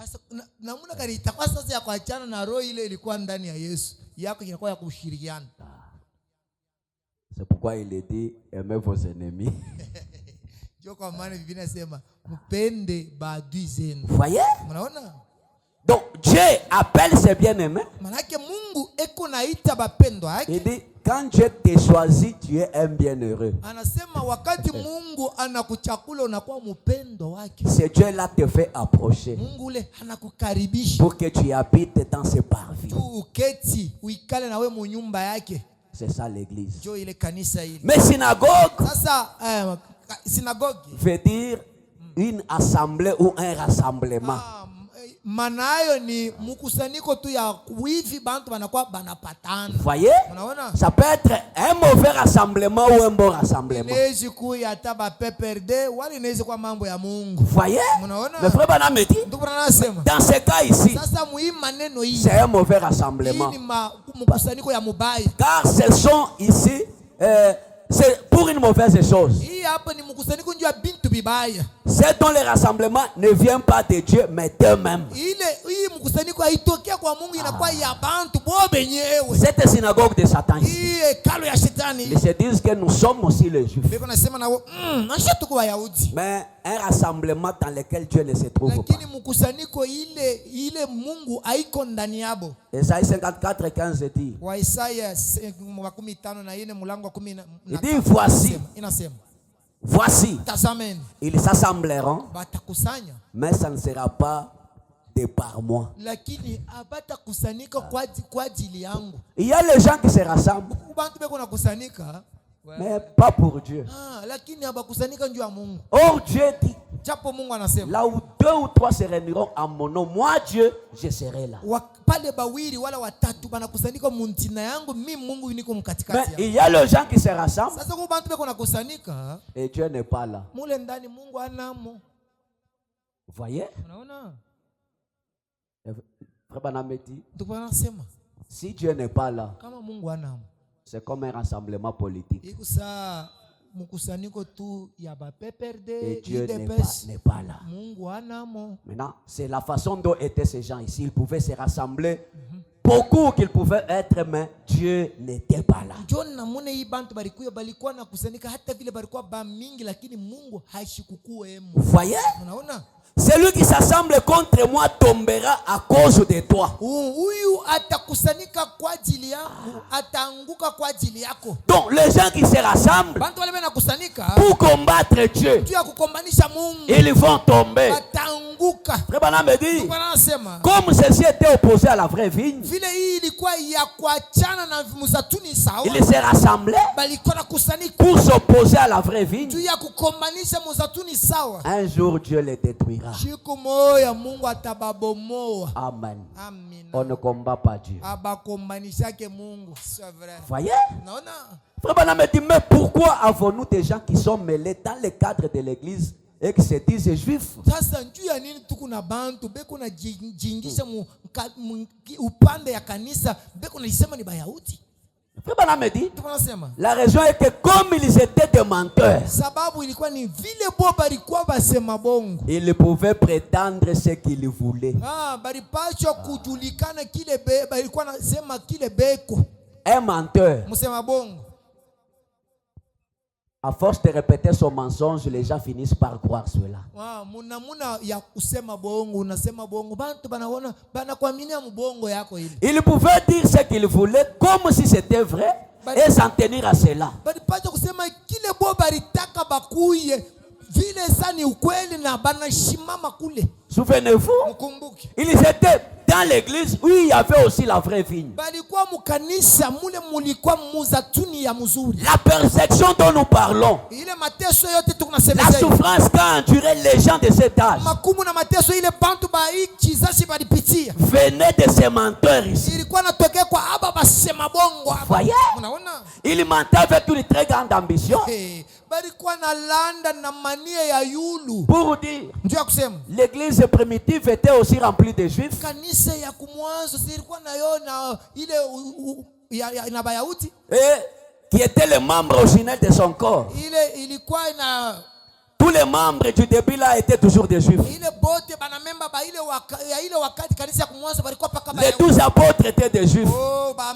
Namuna karita kwa sasa ya kuachana na roho ile ilikuwa ndani ya Yesu yako inakuwa ya kushirikiana. C'est pourquoi il est dit aimez vos ennemis. Jo kwa maana Biblia inasema mpende maadui zenu. Voyez? Unaona? Donc Dieu appelle ses bien-aimés. Manake Mungu eko naita bapendwa yake. Il dit quand Dieu te choisit, tu es un bienheureux. Anasema wakati Mungu anakuchakula unakuwa mpendwa wake. C'est Dieu là te fait approcher. Mungu ule anakukaribisha. Pour que tu habites dans ses parvis. Tu uketi uikale na wewe mu nyumba yake. C'est ça l'église. Jo ile kanisa ile. Mais synagogue. Sasa synagogue veut dire une assemblée ou un rassemblement. Manayo ni mkusanyiko tu ya wivi bantu banakuwa banapatana. Voyez? Ça peut être un mauvais rassemblement ou un bon rassemblement. Inezi kuya taba PPRD wala inezi kwa mambo ya Mungu. Voyez? Le frère Branham me dit dans ce cas ici, sasa muhimu maneno hii c'est un mauvais rassemblement. Ni mkusanyiko ya mubaya. Car ce sont ici c'est pour une mauvaise chose. C'est dont le rassemblement ne vient pas de Dieu mais d'eux-mêmes. Cette synagogue de Satan. Ils se disent que nous sommes aussi les Juifs. Mais un rassemblement dans lequel Dieu ne se trouve pas. Esaïe 54, 15 dit. Il dit voici, ils s'assembleront, mais ça ne sera pas de par moi. Il y a les gens qui se rassemblent, mais pas pour Dieu. Or Dieu dit, là où 2 ou 3 se réuniront en mon nom, moi Dieu, je serai là. Mais il y a les gens qui se rassemblent et Dieu n'est pas là. Vous voyez? Frère Branham dit, si Dieu n'est pas là, c'est comme un rassemblement politique. Et Dieu n'est pas là. Maintenant, c'est la façon dont étaient ces gens ici. Ils pouvaient se rassembler. Beaucoup qu'ils pouvaient être, mais Dieu n'était pas là. Vous voyez? Celui qui s'assemble contre moi tombera à cause de toi. Donc les gens qui se rassemblent pour combattre Dieu, ils vont tomber. Frère Branham me dit, comme ceci était opposé à la vraie vigne, ils se rassemblaient pour s'opposer à la vraie vigne. Un jour Dieu les détruira. Amen. On ne combat pas Dieu. Voyez? Frère Branham me dit, mais pourquoi avons-nous des gens qui sont mêlés dans le cadre de l'église et qui se disent juifs? Frère Branham me dit, la raison est que comme ils étaient des menteurs, ils pouvaient prétendre ce qu'ils voulaient. Un menteur, à force de répéter son mensonge, les gens finissent par croire cela. Ils pouvaient dire ce qu'ils voulaient comme si c'était vrai et s'en tenir à cela. Souvenez-vous, ils étaient dans l'église, oui, il y avait aussi la vraie vigne. balikuwa mukanisa mule mulikuwa muzatuni ya mzuri. La persécution dont nous parlons, Ile mateso yote la tukunasemeza souffrance qu'a enduré les gens de cet âge, makumu na mateso ile bantu ba hii kizazi balipitia venait de ces menteurs ici. ilikuwa natokea kwa aba basema bongo hapa. Voyez? Unaona? Ils mentaient avec une très grande ambition. Hey, balikuwa na landa na mania ya yulu. Pour dire, Ndio ya kusema l'église primitive était aussi remplie de juifs. kanisa ya kumwanzo ilikuwa nayo na ile na Bayahudi Et qui étaient les membres originels de son corps. ile ilikuwa na Tous les membres du début là étaient toujours des juifs. ile bote bana memba ba ile wakati kanisa ya kumwanzo balikuwa paka Les Bayahudi. 12 apôtres étaient des juifs. Oh, ba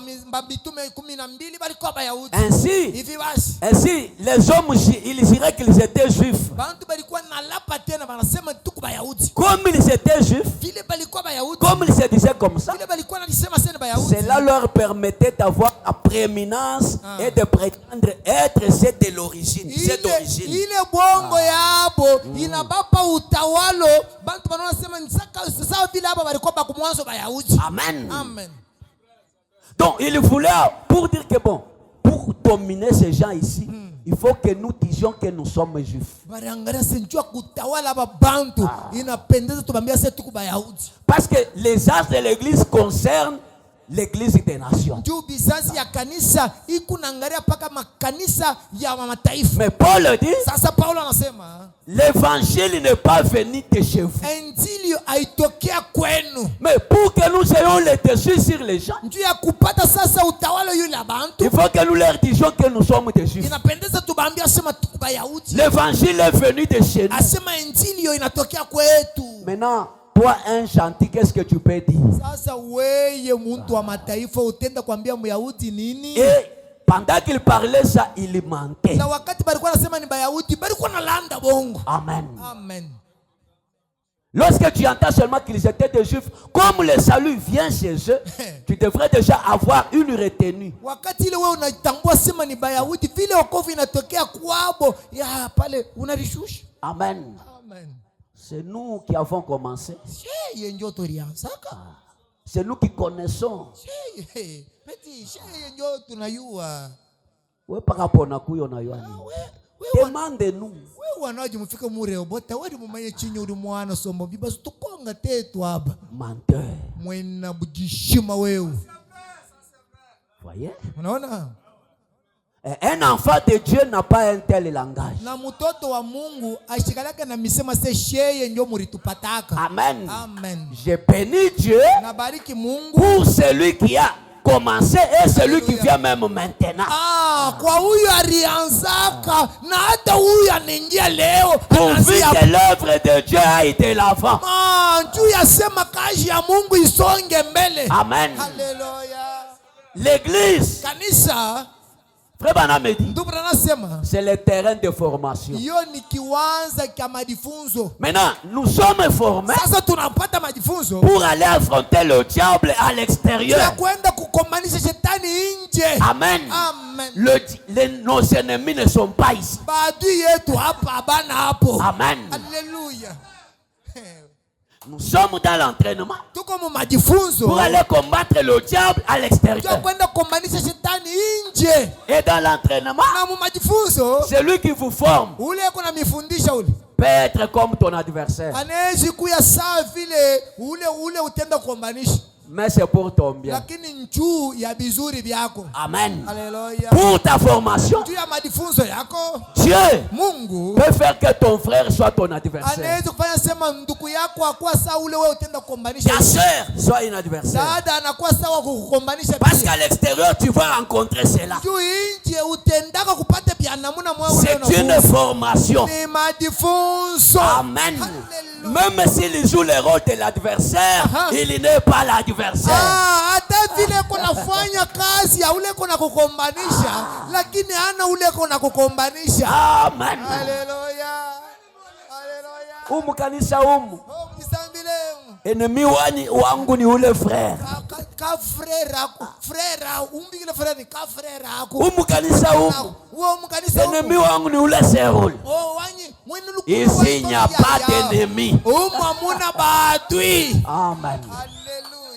mitume 12 balikuwa Bayahudi. Ainsi, Hivi basi les hommes, ils diraient qu'ils étaient juifs. bantu balikuwa na lapa tena banasema tuko Bayahudi. Comme ils étaient juifs, Vile balikuwa Bayahudi. comme ils se disaient comme ça, Vile balikuwa nalisema sana Bayahudi. cela leur permettait d'avoir la prééminence et de prétendre être ceux de l'origine. Cette origine. Ile bongo yabo inabapa utawalo bantu banasema sawa vile hapa balikuwa bakumwanzo Bayahudi. Amen. Amen. Donc, il voulait, pour dire que bon, pour dominer ces gens ici, il faut que nous disions que nous sommes juifs. Bariangalia senjua kutawala hapa bantu inapendeza tubambia sasa tuko Bayahudi. Parce que les âges de l'église concernent l'église des nations. Njoo bizazi ya kanisa ikunaangalia paka makanisa ya mataifa. Mais Paul dit, Sasa Paulo anasema l'évangile n'est pas venu de chez vous. injili haitokea kwenu. Mais pour que nous ayons le dessus sur les gens, Njoo ya kupata sasa utawala yule bantu il faut que nous leur disions que nous sommes des juifs. inapendeza tubambia sema tuko Bayahudi. L'évangile est venu de chez nous. Asema injili yo inatokea kwetu. Maintenant, toi, un gentil, qu'est-ce que tu peux dire? Sasa weye muntu wa mataifa utenda kuambia Myahudi nini? Et pendant qu'il parlait ça, il mentait. Na wakati balikuwa nasema ni Bayahudi, balikuwa na landa bongo. Amen. Amen. Lorsque tu entends seulement qu'ils étaient des juifs, comme le salut vient chez eux, tu devrais déjà avoir une retenue. Wakati ile wewe unatambua sema ni Bayahudi, vile wokovu inatokea kwabo, ya pale unalishusha. Amen. Amen. C'est nous qui avons commencé. Sheye njo tulianzaka. C'est nous qui connaissons. Sheye, peti sheye njo tunayua. Oui, par rapport à kuyo na yoani. Demandez-nous. Wewe wanaje mfika mureo bota wewe mumaye chinyi uri mwana sombo bibazo tukonga tetu hapa. Menteur. Mwena bujishima wewe. Voyez? Unaona? Un enfant de Dieu n'a pas un tel langage. Na mtoto wa Mungu ashikalaka na misema se sheye ndio muritupataka. Amen. Amen. Je bénis Dieu Na bariki Mungu pour celui qui a commencé et celui qui vient même maintenant. kwa huyu alianzaka na hata huyu anaingia leo Pourvu que l'œuvre de Dieu aille de l'avant. juu ya sema kazi ya Mungu isonge mbele. Amen. Haleluya. L'église, Kanisa Frère Branham me dit, ndugu anasema c'est le terrain de formation. hiyo ni kiwanja cha majifunzo. Maintenant, nous sommes formés Sasa tunapata majifunzo pour aller affronter le diable à ya l'extérieur. kwenda kukomanisha shetani nje. Amen. Amen. Nos ennemis ne sont pas ici. Baadui yetu hapa abana hapo. Amen. Haleluya. Nous sommes dans l'entraînement Tuko mu majifunzo pour aller combattre le diable à ya l'extérieur. kwenda kukomanisha shetani nje. Et dans l'entraînement, Na mu majifunzo celui qui vous forme ule kuna mifundisha ule peut être comme ton adversaire. anaweza kuya sawa vile ule utenda kukombanisha, Mais c'est pour ton bien. lakini njuu ya bizuri vyako. Amen. Haleluya. Pour ta formation, Njuu ya majifunzo yako Dieu Mungu peut faire que ton frère soit ton adversaire. anaweza kufanya sema ndugu yako akuwa sawa ule wewe utenda kukombanisha. Ta soeur soit une adversaire. Dada anakuwa sawa kukukombanisha Parce pia. qu'à l'extérieur, tu vas rencontrer cela. Njuu nje utendaka kupata pia namuna mwa ule C'est une formation. ni majifunzo. Amen. Même s'il joue le rôle de l'adversaire, il n'est pas l'adversaire. Hata vile kunafanya kazi ya ule kuna kukombanisha, lakini hana ule kuna kukombanisha. Amen. Haleluya. Haleluya. Umu kanisa umu. Msambile. Ennemi wangu ni ule frère. Ka frère ako. Frère, umbikile frère ni ka frère ako. Umu kanisa umu. Uo mkanisa umu. Ennemi wangu ni ule Seoul. Wanyi, mwenu luku. Ici il n'y a pas d'ennemi. Umu amuna badui. Amen. Haleluya.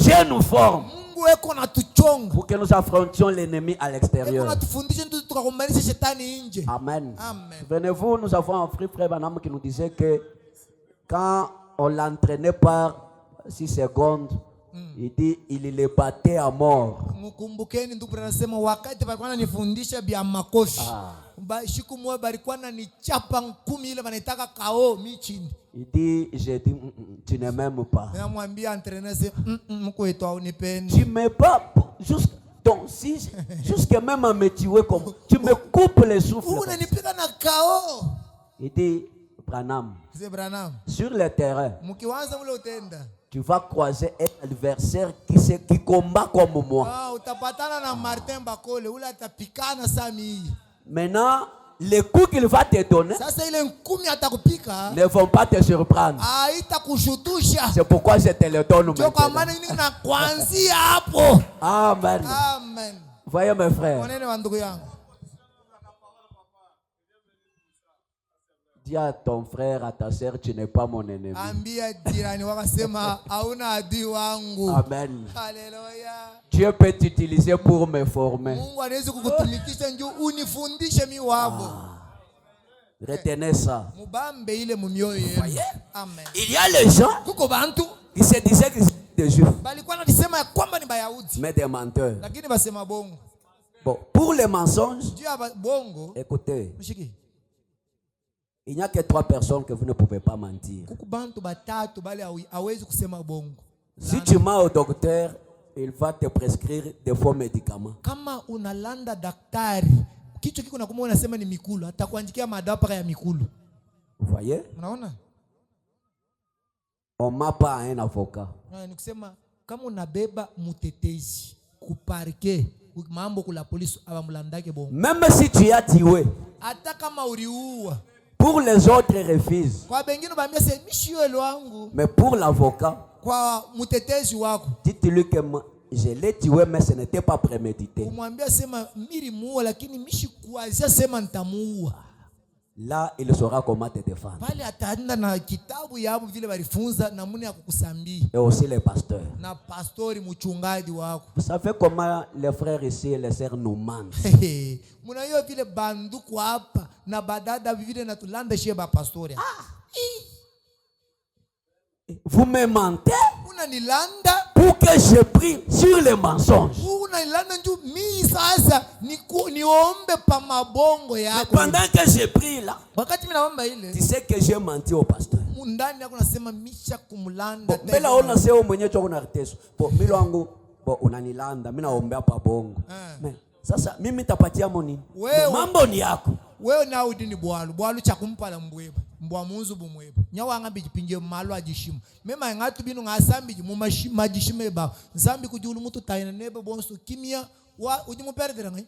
Dieu nous forme Mungu eko natuchonga pour que nous affrontions l'ennemi à eko l'extérieur. natufundisha ndio tukakumbanisha shetani nje. Amen. Amen. Souvenez-vous, nous avons un frère Branham qui nous disait que quand on l'entraînait par 6 secondes, il dit il les battait à mort. Mkumbukeni ndugu anasema wakati walikuwa wananifundisha bia makofi. Siku moja walikuwa wananichapa 10 ile wanaitaka KO michini. Il dit j'ai dit tu ne m'aimes pas. Namwambia entraîneur c'est mkwetu au nipendi. Tu m'aimes pas jusqu'à même à me tuer comme tu me coupes les souffles. Unanipiga na KO. Il dit Branham. C'est Branham. Sur le terrain. Mkianza mule utenda. Tu vas croiser un adversaire qui combat comme moi. Utapatana na Martin Bakole, ule atapikana sami. Maintenant, les coups qu'il va te donner sasa ile ngumi atakupika ne vont pas te surprendre. Itakushutusha. C'est pourquoi je te le donne maintenant. Kwa maana nini na kuanzia hapo. Amen. Amen. Voyez mes frères. Onene wa ndugu yangu. Dis à ton frère, à ta sœur, tu n'es pas mon ennemi. Ambia jirani wakasema hauna adui wangu. Amen. Haleluya. Dieu peut t'utiliser pour me former. Mungu anaweza kukutumikisha njoo unifundishe mimi wako. Retenez ça. Mubambe ile mumioyo yenu. Amen. Il y a les gens kuko bantu qui se disaient que c'était des juifs. Balikuwa wanasema ya kwamba ni Bayahudi. Mais des menteurs. Lakini basema bongo. Bon, pour les mensonges, bongo. Écoutez. Mshiki. Il n'y a que 3 personnes que vous ne pouvez pas mentir. Si tu mens au docteur, il va te prescrire des faux médicaments. Kama unalanda daktari, kitu kiko nakuwa unasema ni mikulu, atakuandikia madawa paka ya mikulu. Vous voyez? Unaona? On m'a pas un avocat. Nikusema kama unabeba mutetezi kuparke mambo kula polisi abamulandake bongo. Même si tu as tué. Hata kama uliua. Pour les autres, ils refusent. Mais pour l'avocat, dites-lui que je l'ai tué, mais ce n'était pas prémédité. Là, il saura comment te défendre. Et aussi les pasteurs. Vous savez comment les frères ici et les sœurs nous mentent. Vous me mentez pour que je prie sur les mensonges. Mais pendant que je prie là, tu sais que j'ai menti au pasteur. Mais là on a sait au mwenye choko na riteso. Bon, milo wangu, bon unanilanda, mimi naombea pa bongo. Mais sasa mimi tapatia moni. Mambo ni yako. Wewe na udini bwalu cha kumpala mbweba mbwa munzu bumweba nyawanga bijipinge malo ajishimu mema ngatu binu ngasambi mu majishime ba nzambi kujulu mutu tayina nebe bonso kimia wa ujimu perdre ngai.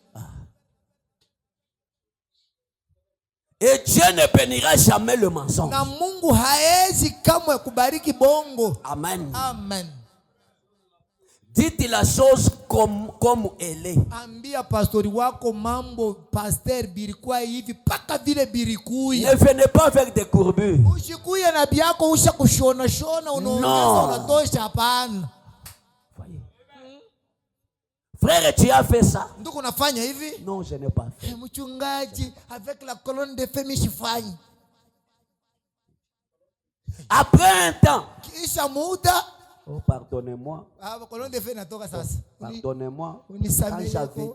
Et Dieu ne bénira jamais le mensonge. Na Mungu haezi kamwe kubariki bongo. Amen. Amen. Dites la chose comme elle est. Ambia pastori wako mambo pasteur birikuwa hivi paka vile birikuya. Ne venez pas avec des courbures. Ushikuya na biako usha kushona shona unaongeza unatosha hapana. Frère, tu as fait ça? Ndugu unafanya hivi? Non, je n'ai pas fait. Mchungaji avec la colonne de feu mishifanyi. Après un temps. Kisha muda. Oh, pardonnez-moi. Pardonnez-moi. Quand j'avais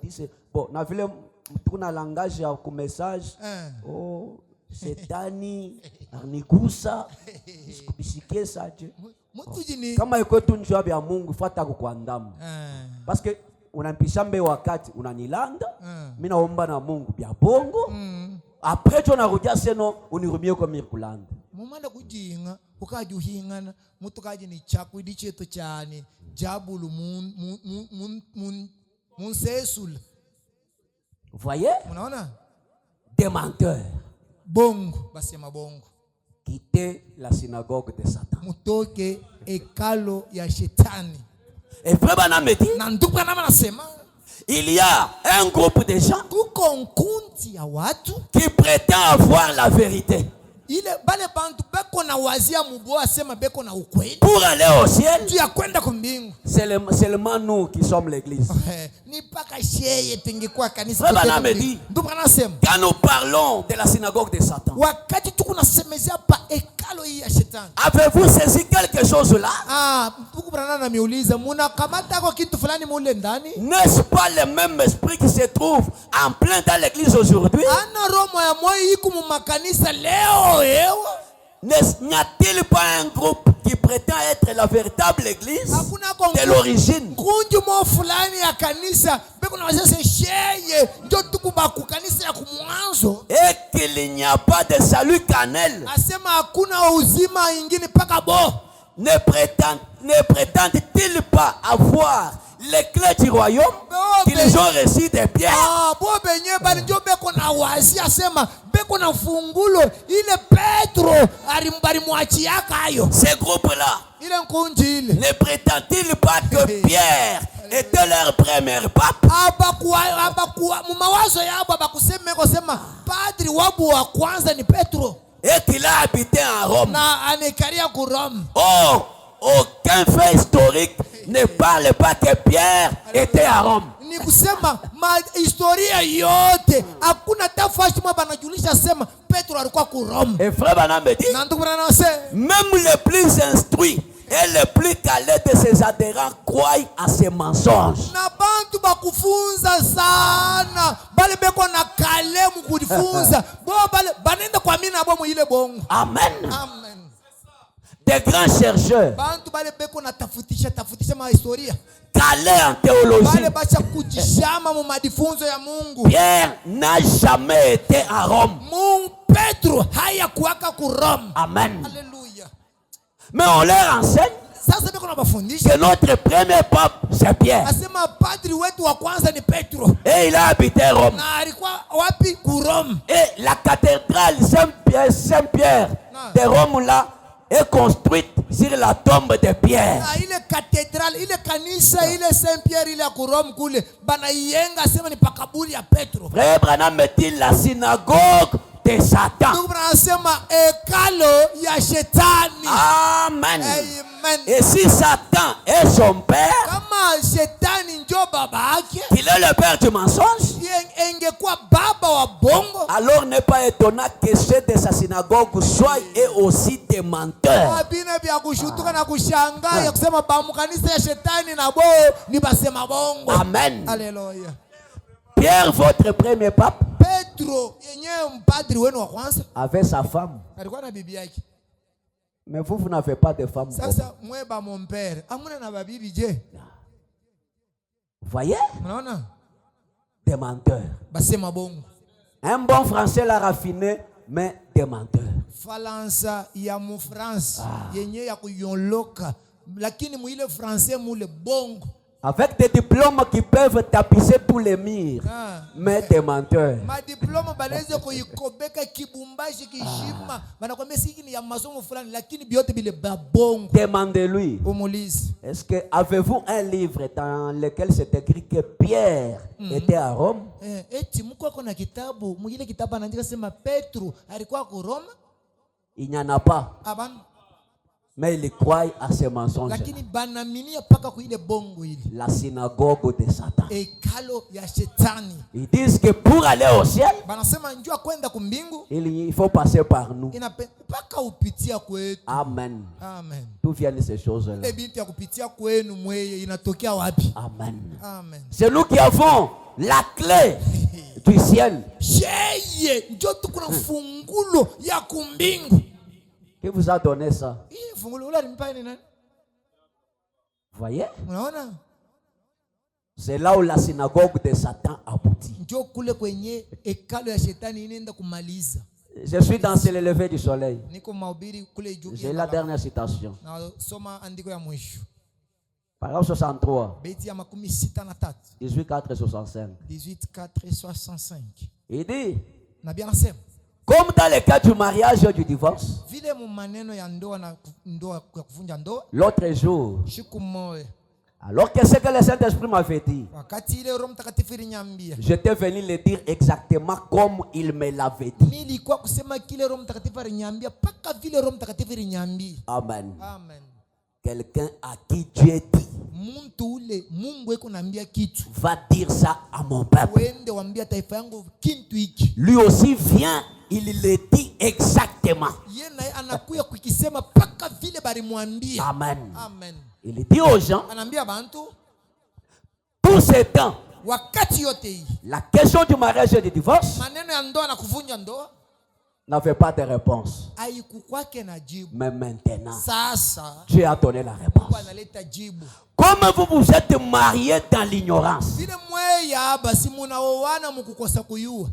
dit c'est bon, na vile tuna langage ya ku message. Oh, setani arnigusa bisike saje. Kama iko tu njoo ya Mungu fuata kukuandama. Parce que unampisha mbe wakati unanilanda, mimi naomba na Mungu bya bongo. Après tu unarudia seno unirumie kwa mirkulanda. Mumanda kujinga ukajuhingana mutukaje ni chakwidi cheto cyane jabulu mun sesul. Voyez? Unaona? Des menteurs. Bongo basema bongo. Quittez la synagogue de Satan. Mutoke ekalo ya shetani. Et frère Branham me dit, na ndugu Branham anasema il y a un groupe de gens kuko nkunzi ya watu qui prétend avoir la vérité. ile bale bantu beko na wazia muboa sema beko na ukweli pour aller au ciel, tu ya kwenda kumbingu. seulement nous qui sommes l'église. Ni paka sheye tengekuwa kanisa. Frère Branham me dit, ndio anasema quand nous parlons de la synagogue de Satan, wakati tukunasemezea pa ekalo hii ya shetani, avez-vous saisi quelque chose là? ndugu Branham anamiuliza munakamata kwa kitu fulani mule ndani? N'est-ce pas le même esprit qui se trouve en plein dans l'église aujourd'hui? Ana roho ya moyo iko mu makanisa leo yeo. N'y a-t-il pas un groupe qui prétend être la véritable église de l'origine? Kunju mo fulani ya kanisa beko na wazese sheye ndio tukubaku kanisa ya kumwanzo. Et qu'il n'y a pas de salut qu'en elle. Asema hakuna uzima ingine paka bo. Ne prétendent-ils pas avoir les clés du royaume qu'ils ont reçues des pierres? Bo benye bali ndio beko na wazi asema beko na fungulo ile Petro alimbari mwachiaka hayo. Ces groupes-là Ile nkunji ile ne prétendent-ils pas que Pierre était leur premier pape? Abakuwa mumawazo yabo abakusema kusema padri wabu wa kwanza ni Petro. Et qu'il a habité en Rome. Na anekaria ku Rome. Oh, aucun fait historique ne parle pas que Pierre était à Rome. Ni kusema historia yote hakuna tafashi mwa banajulisha sema Petro alikuwa ku Rome. Et frère Branham me dit, Na ndugu Branham sema même les plus instruits et les plus calés de ses adhérents croient à ces mensonges. na bantu bakufunza sana bale beko na kale mu kujifunza bo bale banenda kwa mina bo mu ile bongo. Amen. Amen. Des grands chercheurs Bantu bale beko na tafutisha ma historia calés en théologie. bale bacha kujishama mu madifunzo ya Mungu. Pierre n'a jamais été à Rome. Mungu Petro haya kuwaka ku Rome. Amen. Haleluya. Mais on leur enseigne Sasa beko na bafundisha que notre premier pape c'est Pierre. asema padri wetu wa kwanza ni Petro. Et il a habité Rome. Na alikuwa wapi? Ku Rome. Et la cathédrale Saint-Pierre de Rome là est construite sur la tombe de Pierre. Na ile cathédrale, ile kanisa, ile Saint-Pierre, ile ku Rome kule banaiyenga sema ni pakaburi ya Petro. Frère Branham me dit la synagogue de Satan. Ndugu anasema ekalo ya shetani. Amen. Amen. Et si Satan est son père, Kama shetani njo baba yake, qu'il est le père du mensonge, engekuwa baba wa bongo, alors n'est pas étonnant que ceux de sa synagogue soient et aussi des menteurs. abina bya kushutuka na kushangaa ya kusema bamu kanisa ya shetani na bo ni basema bongo. Amen. Haleluya. Pierre, votre premier pape, Petro yenyewe mpadri wenu wa kwanza avait sa femme. alikuwa na bibi yake. Mais vous n'avez pas de femme. Sasa mweba mompere amuna na babibi je? Vous voyez? Mnaona? Des menteurs. Basema bongo. Un bon français l'a raffiné, mais des menteurs. Falansa ya mu France yenye ya kuyoloka lakini muile français mule bongo. Avec des diplômes qui peuvent tapisser tous les murs, mais des menteurs. Ma diploma baleze kuikobeka kibumbashi kishima banakwambia siki ni ya masomo fulani lakini biote bile babongo. Demandez-lui. Umulize. Est-ce que avez-vous un livre dans lequel c'est écrit que Pierre était à Rome? Eti mko kuna kitabu, mwile kitabu anaandika sema Petro alikuwa ku Rome? Il n'y en a pas. Aban. Mais ils croient à ces mensonges. Lakini banaminia paka ku ile bongo ile. La synagogue de Satan. Ekalo ya shetani. Ils disent que pour aller au ciel, Banasema njua kwenda kumbingu il faut passer par nous. Paka upitia kwetu. Amen. Amen. D'où viennent ces choses-là? Ile binti ya kupitia kwenu mweye inatokea wapi? Amen. Amen. C'est nous qui avons la clé du ciel. Sheye njo tukuna fungulo ya kumbingu. Qui vous a donné ça? Hii fungulo ula alimpa ni nani? Voyez? Unaona? C'est là où la synagogue de Satan aboutit. Njo kule kwenye ekalo ya shetani inaenda kumaliza. Je suis dans le lever du soleil. Niko mahubiri kule juu. J'ai la dernière citation. Na soma andiko ya mwisho. Paragraphe 63. Beti ya 63. 18:465. 18:465. Il dit, Na bien anasema comme dans le cas du mariage et du divorce, vile mu maneno ya ndoa na ndoa kwa kuvunja ndoa, l'autre jour, siku moja Alors qu'est-ce que le Saint-Esprit m'avait dit? wakati ile Roho Mtakatifu iliniambia, J'étais venu le dire exactement comme il me l'avait dit. nilikuwa kusema kile Roho Mtakatifu aliniambia paka vile Roho Mtakatifu iliniambia. Amen. Amen. Quelqu'un à qui Dieu dit Muntu ule Mungu eko naambia kitu, va dire ça à mon peuple. wende wambia taifa yangu kintu hiki. Lui aussi vient, il le dit exactement. Yeye naye anakuya kukisema paka vile balimwambia. Amen. Amen. Il dit aux gens, Anaambia bantu tout ce temps, wakati yote hii la question du mariage et du divorce maneno ya ndoa na kuvunja ndoa n'avait pas de réponse. haikukwake na jibu. Mais maintenant, Sasa Dieu a donné la réponse. Mungu analeta jibu. Comme vous vous êtes mariés dans l'ignorance, Vile mweya basi munaoana mukukosa kuyua,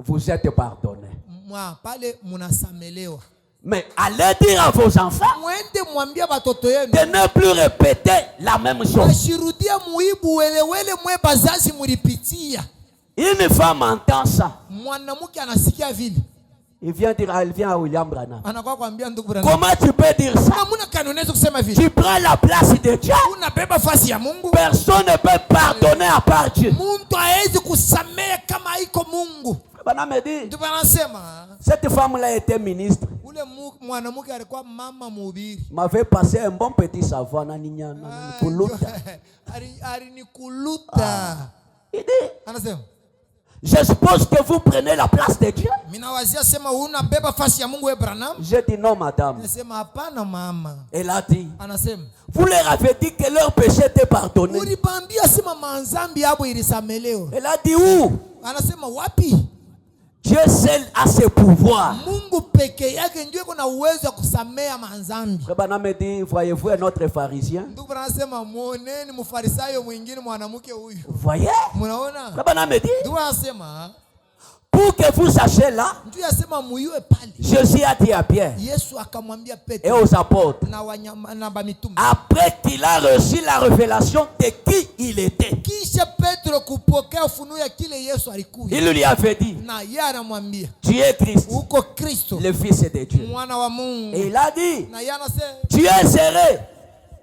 vous êtes pardonnés. mwa pale munasamelewa. Mais allez dire à vos enfants Mwende mwambia batoto yenu de ne plus répéter la même chose. washirudia muibu welewele mwe bazazi mulipitia. Une femme entend ça. Mwanamke anasikia vile, Il vient dire, elle vient à William Branham. anakuwa kwambia ndugu Branham, Comment tu peux dire ça? hamuna kanuneza kusema vile. Tu prends la place de Dieu. Unabeba fasi ya Mungu. Personne ne peut pardonner à part Dieu. Muntu haezi kusamehe kama iko Mungu. Branham me dit, Ndio anasema cette femme-là était ministre. ule mwanamke alikuwa mama mhubiri. M'avait passé un bon petit savon. Alinikuluta. Il dit, Anasema je suppose que vous prenez la place de Dieu. minawazia sema unabeba fasi ya Mungu we Branham. J'ai dit non, madame. Anasema hapana mama. Elle a dit, Anasema vous leur avez dit que leur péché était pardonné. ulibambia sema manzambi yabo ilisamelewa. Elle a dit où? Anasema wapi? Dieu seul a ses pouvoirs. Mungu peke yake ndio iko na uwezo wa kusamea manzambi. Branham me dit, voyez-vous un autre pharisien? Ndugu anasema muoneni mfarisayo mwingine mwanamke huyu. Vous voyez? Mnaona? Branham me dit, Ndugu anasema pour que vous sachiez là, ndio yasema muyue pale. Jésus a dit à Pierre Yesu akamwambia et Petro aux apôtres, na wanyama na bamitume. après qu'il a reçu la révélation de qui il était, Kisha Petro kupokea ufunuo ya kile Yesu alikuwa. il lui avait dit, Na yeye anamwambia tu es Christ, uko Kristo, le Fils de Dieu. mwana wa Mungu. Et il a dit, Na yeye anasema tu es heureux.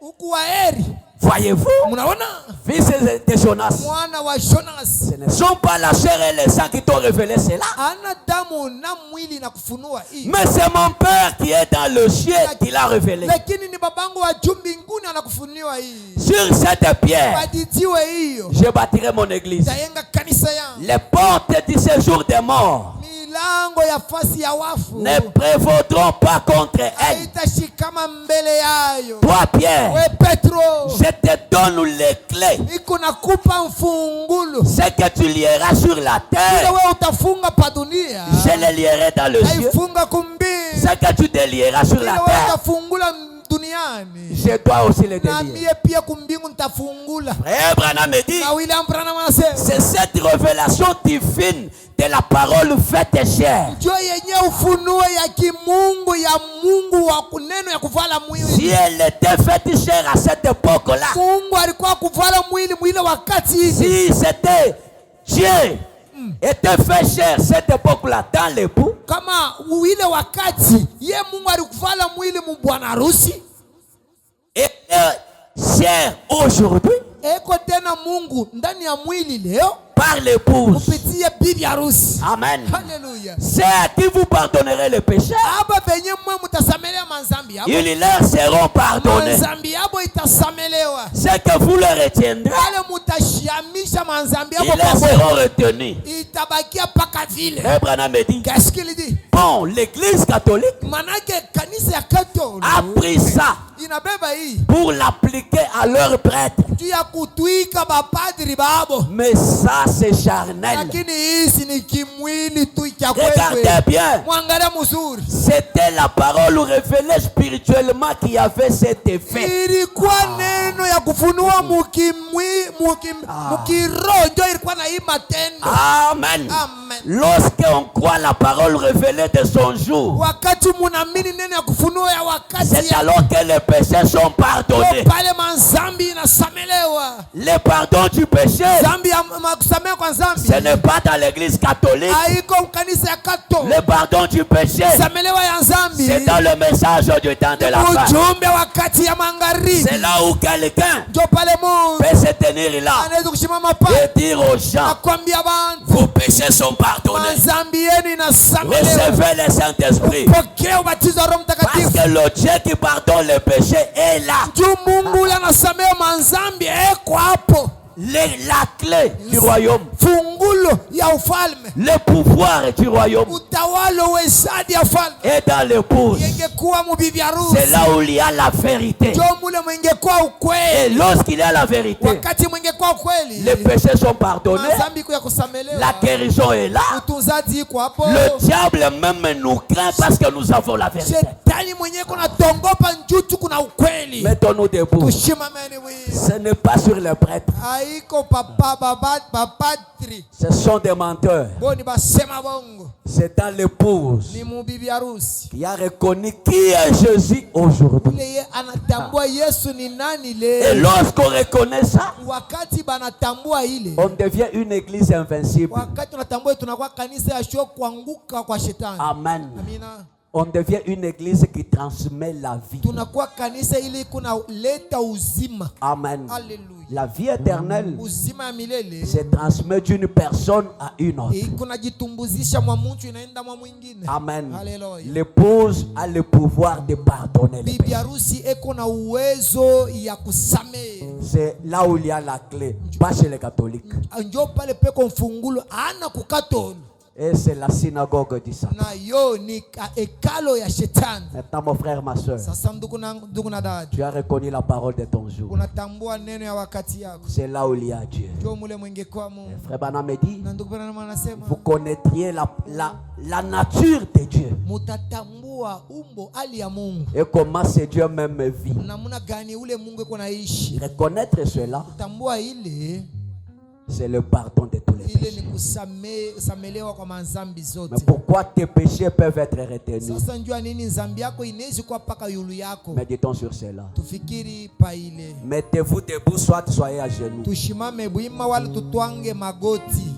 uko waheri. Voyez-vous, Mnaona? fils de Jonas, Mwana wa Jonas. ce ne sont pas la chair et le sang qui t'ont révélé cela, Ana damu na mwili na kufunua hii. mais c'est mon Père qui est dans le ciel qui l'a révélé. Lakini ni babangu wa juu mbinguni anakufunua hii. Sur cette pierre, Baditiwe hiyo. je bâtirai mon église. Tayenga kanisa yangu. Les portes du séjour des morts Milango ya fasi ya wafu ne prévaudront pas contre elle. haitashikama mbele yayo. Toi, Pierre, We Petro, je te donne les clés. iko nakupa mfungulu. Ce que tu lieras sur la Ile terre, wewe utafunga pa dunia, je les lierai dans le ciel. haifunga kumbi. Ce que tu délieras sur Ile la wewe terre, utafungula duniani, je dois aussi les na délier. mie pia kumbingu nitafungula. Frère Branham me dit, Na William Branham anasema c'est cette révélation divine de la parole faite chair. ndio yenye ufunuo ya kimungu ya Mungu wa kuneno ya kuvala Si mwili. elle était faite chair à cette époque-là, Mungu alikuwa kuvala mwili mwile wakati hizi. si c'était Dieu était fait chair cette époque-là dans l'époux, Kama ile wakati ye Mungu alikuvala mwili mu bwana harusi, et chair aujourd'hui eko tena Mungu ndani ya mwili leo par l'épouse. kupitia bibi harusi. Amen. Haleluya. C'est à qui vous pardonnerez le péché, Aba benye mwe mutasamelea manzambi yabo. ils leur seront pardonnés. Manzambi yabo itasamelewa. Ce que vous leur retiendrez, Wale mutashamisha manzambi yabo ils leur kwa seront retenus. itabakia paka vile. Abraham me dit, Qu'est-ce qu'il dit? bon, l'église catholique Manake kanisa ya Katoliki a pris ça inabeba hii pour l'appliquer à leurs prêtres. juu ya kutwika bapadri babo. Mais ça, c'est charnel. Lakini hisi ni kimwili tu cha Regardez kweli. bien. Mwangalia mzuri. C'était la parole révélée spirituellement qui avait cet effet. Ilikuwa neno ya kufunua mukiroho ndio ilikuwa na hii matendo. Amen. Amen. Amen. Lorsqu'on croit la parole révélée de son jour, Wakati munaamini neno ya kufunua ya wakati c'est alors que les péchés sont pardonnés. pale manzambi inasamelewa. Le pardon du péché, Zambi ya kusamehe kwa zambi. ce n'est pas dans l'église catholique. Haiko mkanisa ya Kato. Le pardon du péché, Samelewa ya zambi. c'est dans le message du temps de la fin. Ujumbe wakati ya magharibi. C'est là où quelqu'un Ndio pale Mungu peut se tenir là anaweza kusimama pale et dire aux gens, akwambia bantu vos péchés sont pardonnés. mazambi yenu inasamelewa. Recevez le Saint-Esprit. Pokea ubatizo wa Roho Parce Mtakatifu. que le Dieu qui pardonne les péchés est là. Juu Mungu ule anasamehe manzambi eko hapo. La clé du royaume, Fungulo ya ufalme. le pouvoir du royaume Utawala wezadi ya ufalme. est dans l'épouse. Yengekuwa mubibi harusi. C'est là où il y a la vérité. Ndio mule mwengekuwa Et ukweli. lorsqu'il y a la vérité, Wakati mwengekuwa ukweli. les péchés sont pardonnés. Mazambi iko ya kusamelewa. La guérison est là. Utunzaji iko hapo. Le diable même nous craint parce que nous avons la vérité. Shetani mwenyewe kuna tongopa njutu kuna ukweli. Mettons-nous debout. Tushimameni wizi. Ce n'est pas sur les prêtres. Haiko papa babatri. Ce sont des menteurs. Boni basema bongo. C'est dans l'épouse Ni mubibi harusi. qui a reconnu qui est Jésus aujourd'hui. Ule ye anatambua Yesu ni nani Et leo. lorsqu'on reconnaît ça, Wakati banatambua ile. on devient une église invincible. Wakati tunatambua tunakuwa kanisa ya sio kuanguka kwa shetani. Amen. Amina. On devient une église qui transmet la vie. Tunakuwa kanisa ili kuna leta uzima. Amen. Hallelujah. La vie éternelle Uzima ya milele. se transmet d'une personne à une autre. Kuna jitumbuzisha mwa mtu inaenda mwa mwingine. Amen. Hallelujah. L'épouse a le pouvoir de pardonner les Bibi péchés. harusi eko na uwezo ya kusamehe. C'est là où il y a la clé, pas chez les catholiques. Njo pale peko mfungulo ana kukatolo. Et c'est la synagogue du Satan. Na yo ni ekalo ya shetani. Maintenant, mon frère, ma soeur, Sasa ndugu na dada. tu as reconnu la parole de ton jour. Unatambua neno ya wakati yako. C'est là où il y a Dieu. Njo mule mwenge kwa Mungu. Frère Branham me dit, Na ndugu Branham anasema vous connaîtriez la nature de Dieu. mutatambua umbo hali ya Mungu. Et comment ce Dieu même vit. Namuna gani ule Mungu eko naishi. Reconnaître cela, Tambua ile c'est le pardon de tous les ile péchés. ni kusamelewa kwa manzambi Mais zote. pourquoi tes péchés peuvent être retenus? Sasa njua nini nzambi yako inezi kwa paka yulu yako. Méditons sur cela. Tufikiri pa ile. Mettez-vous debout, soit soyez à genoux. Tushimame bwima wala tutwange magoti.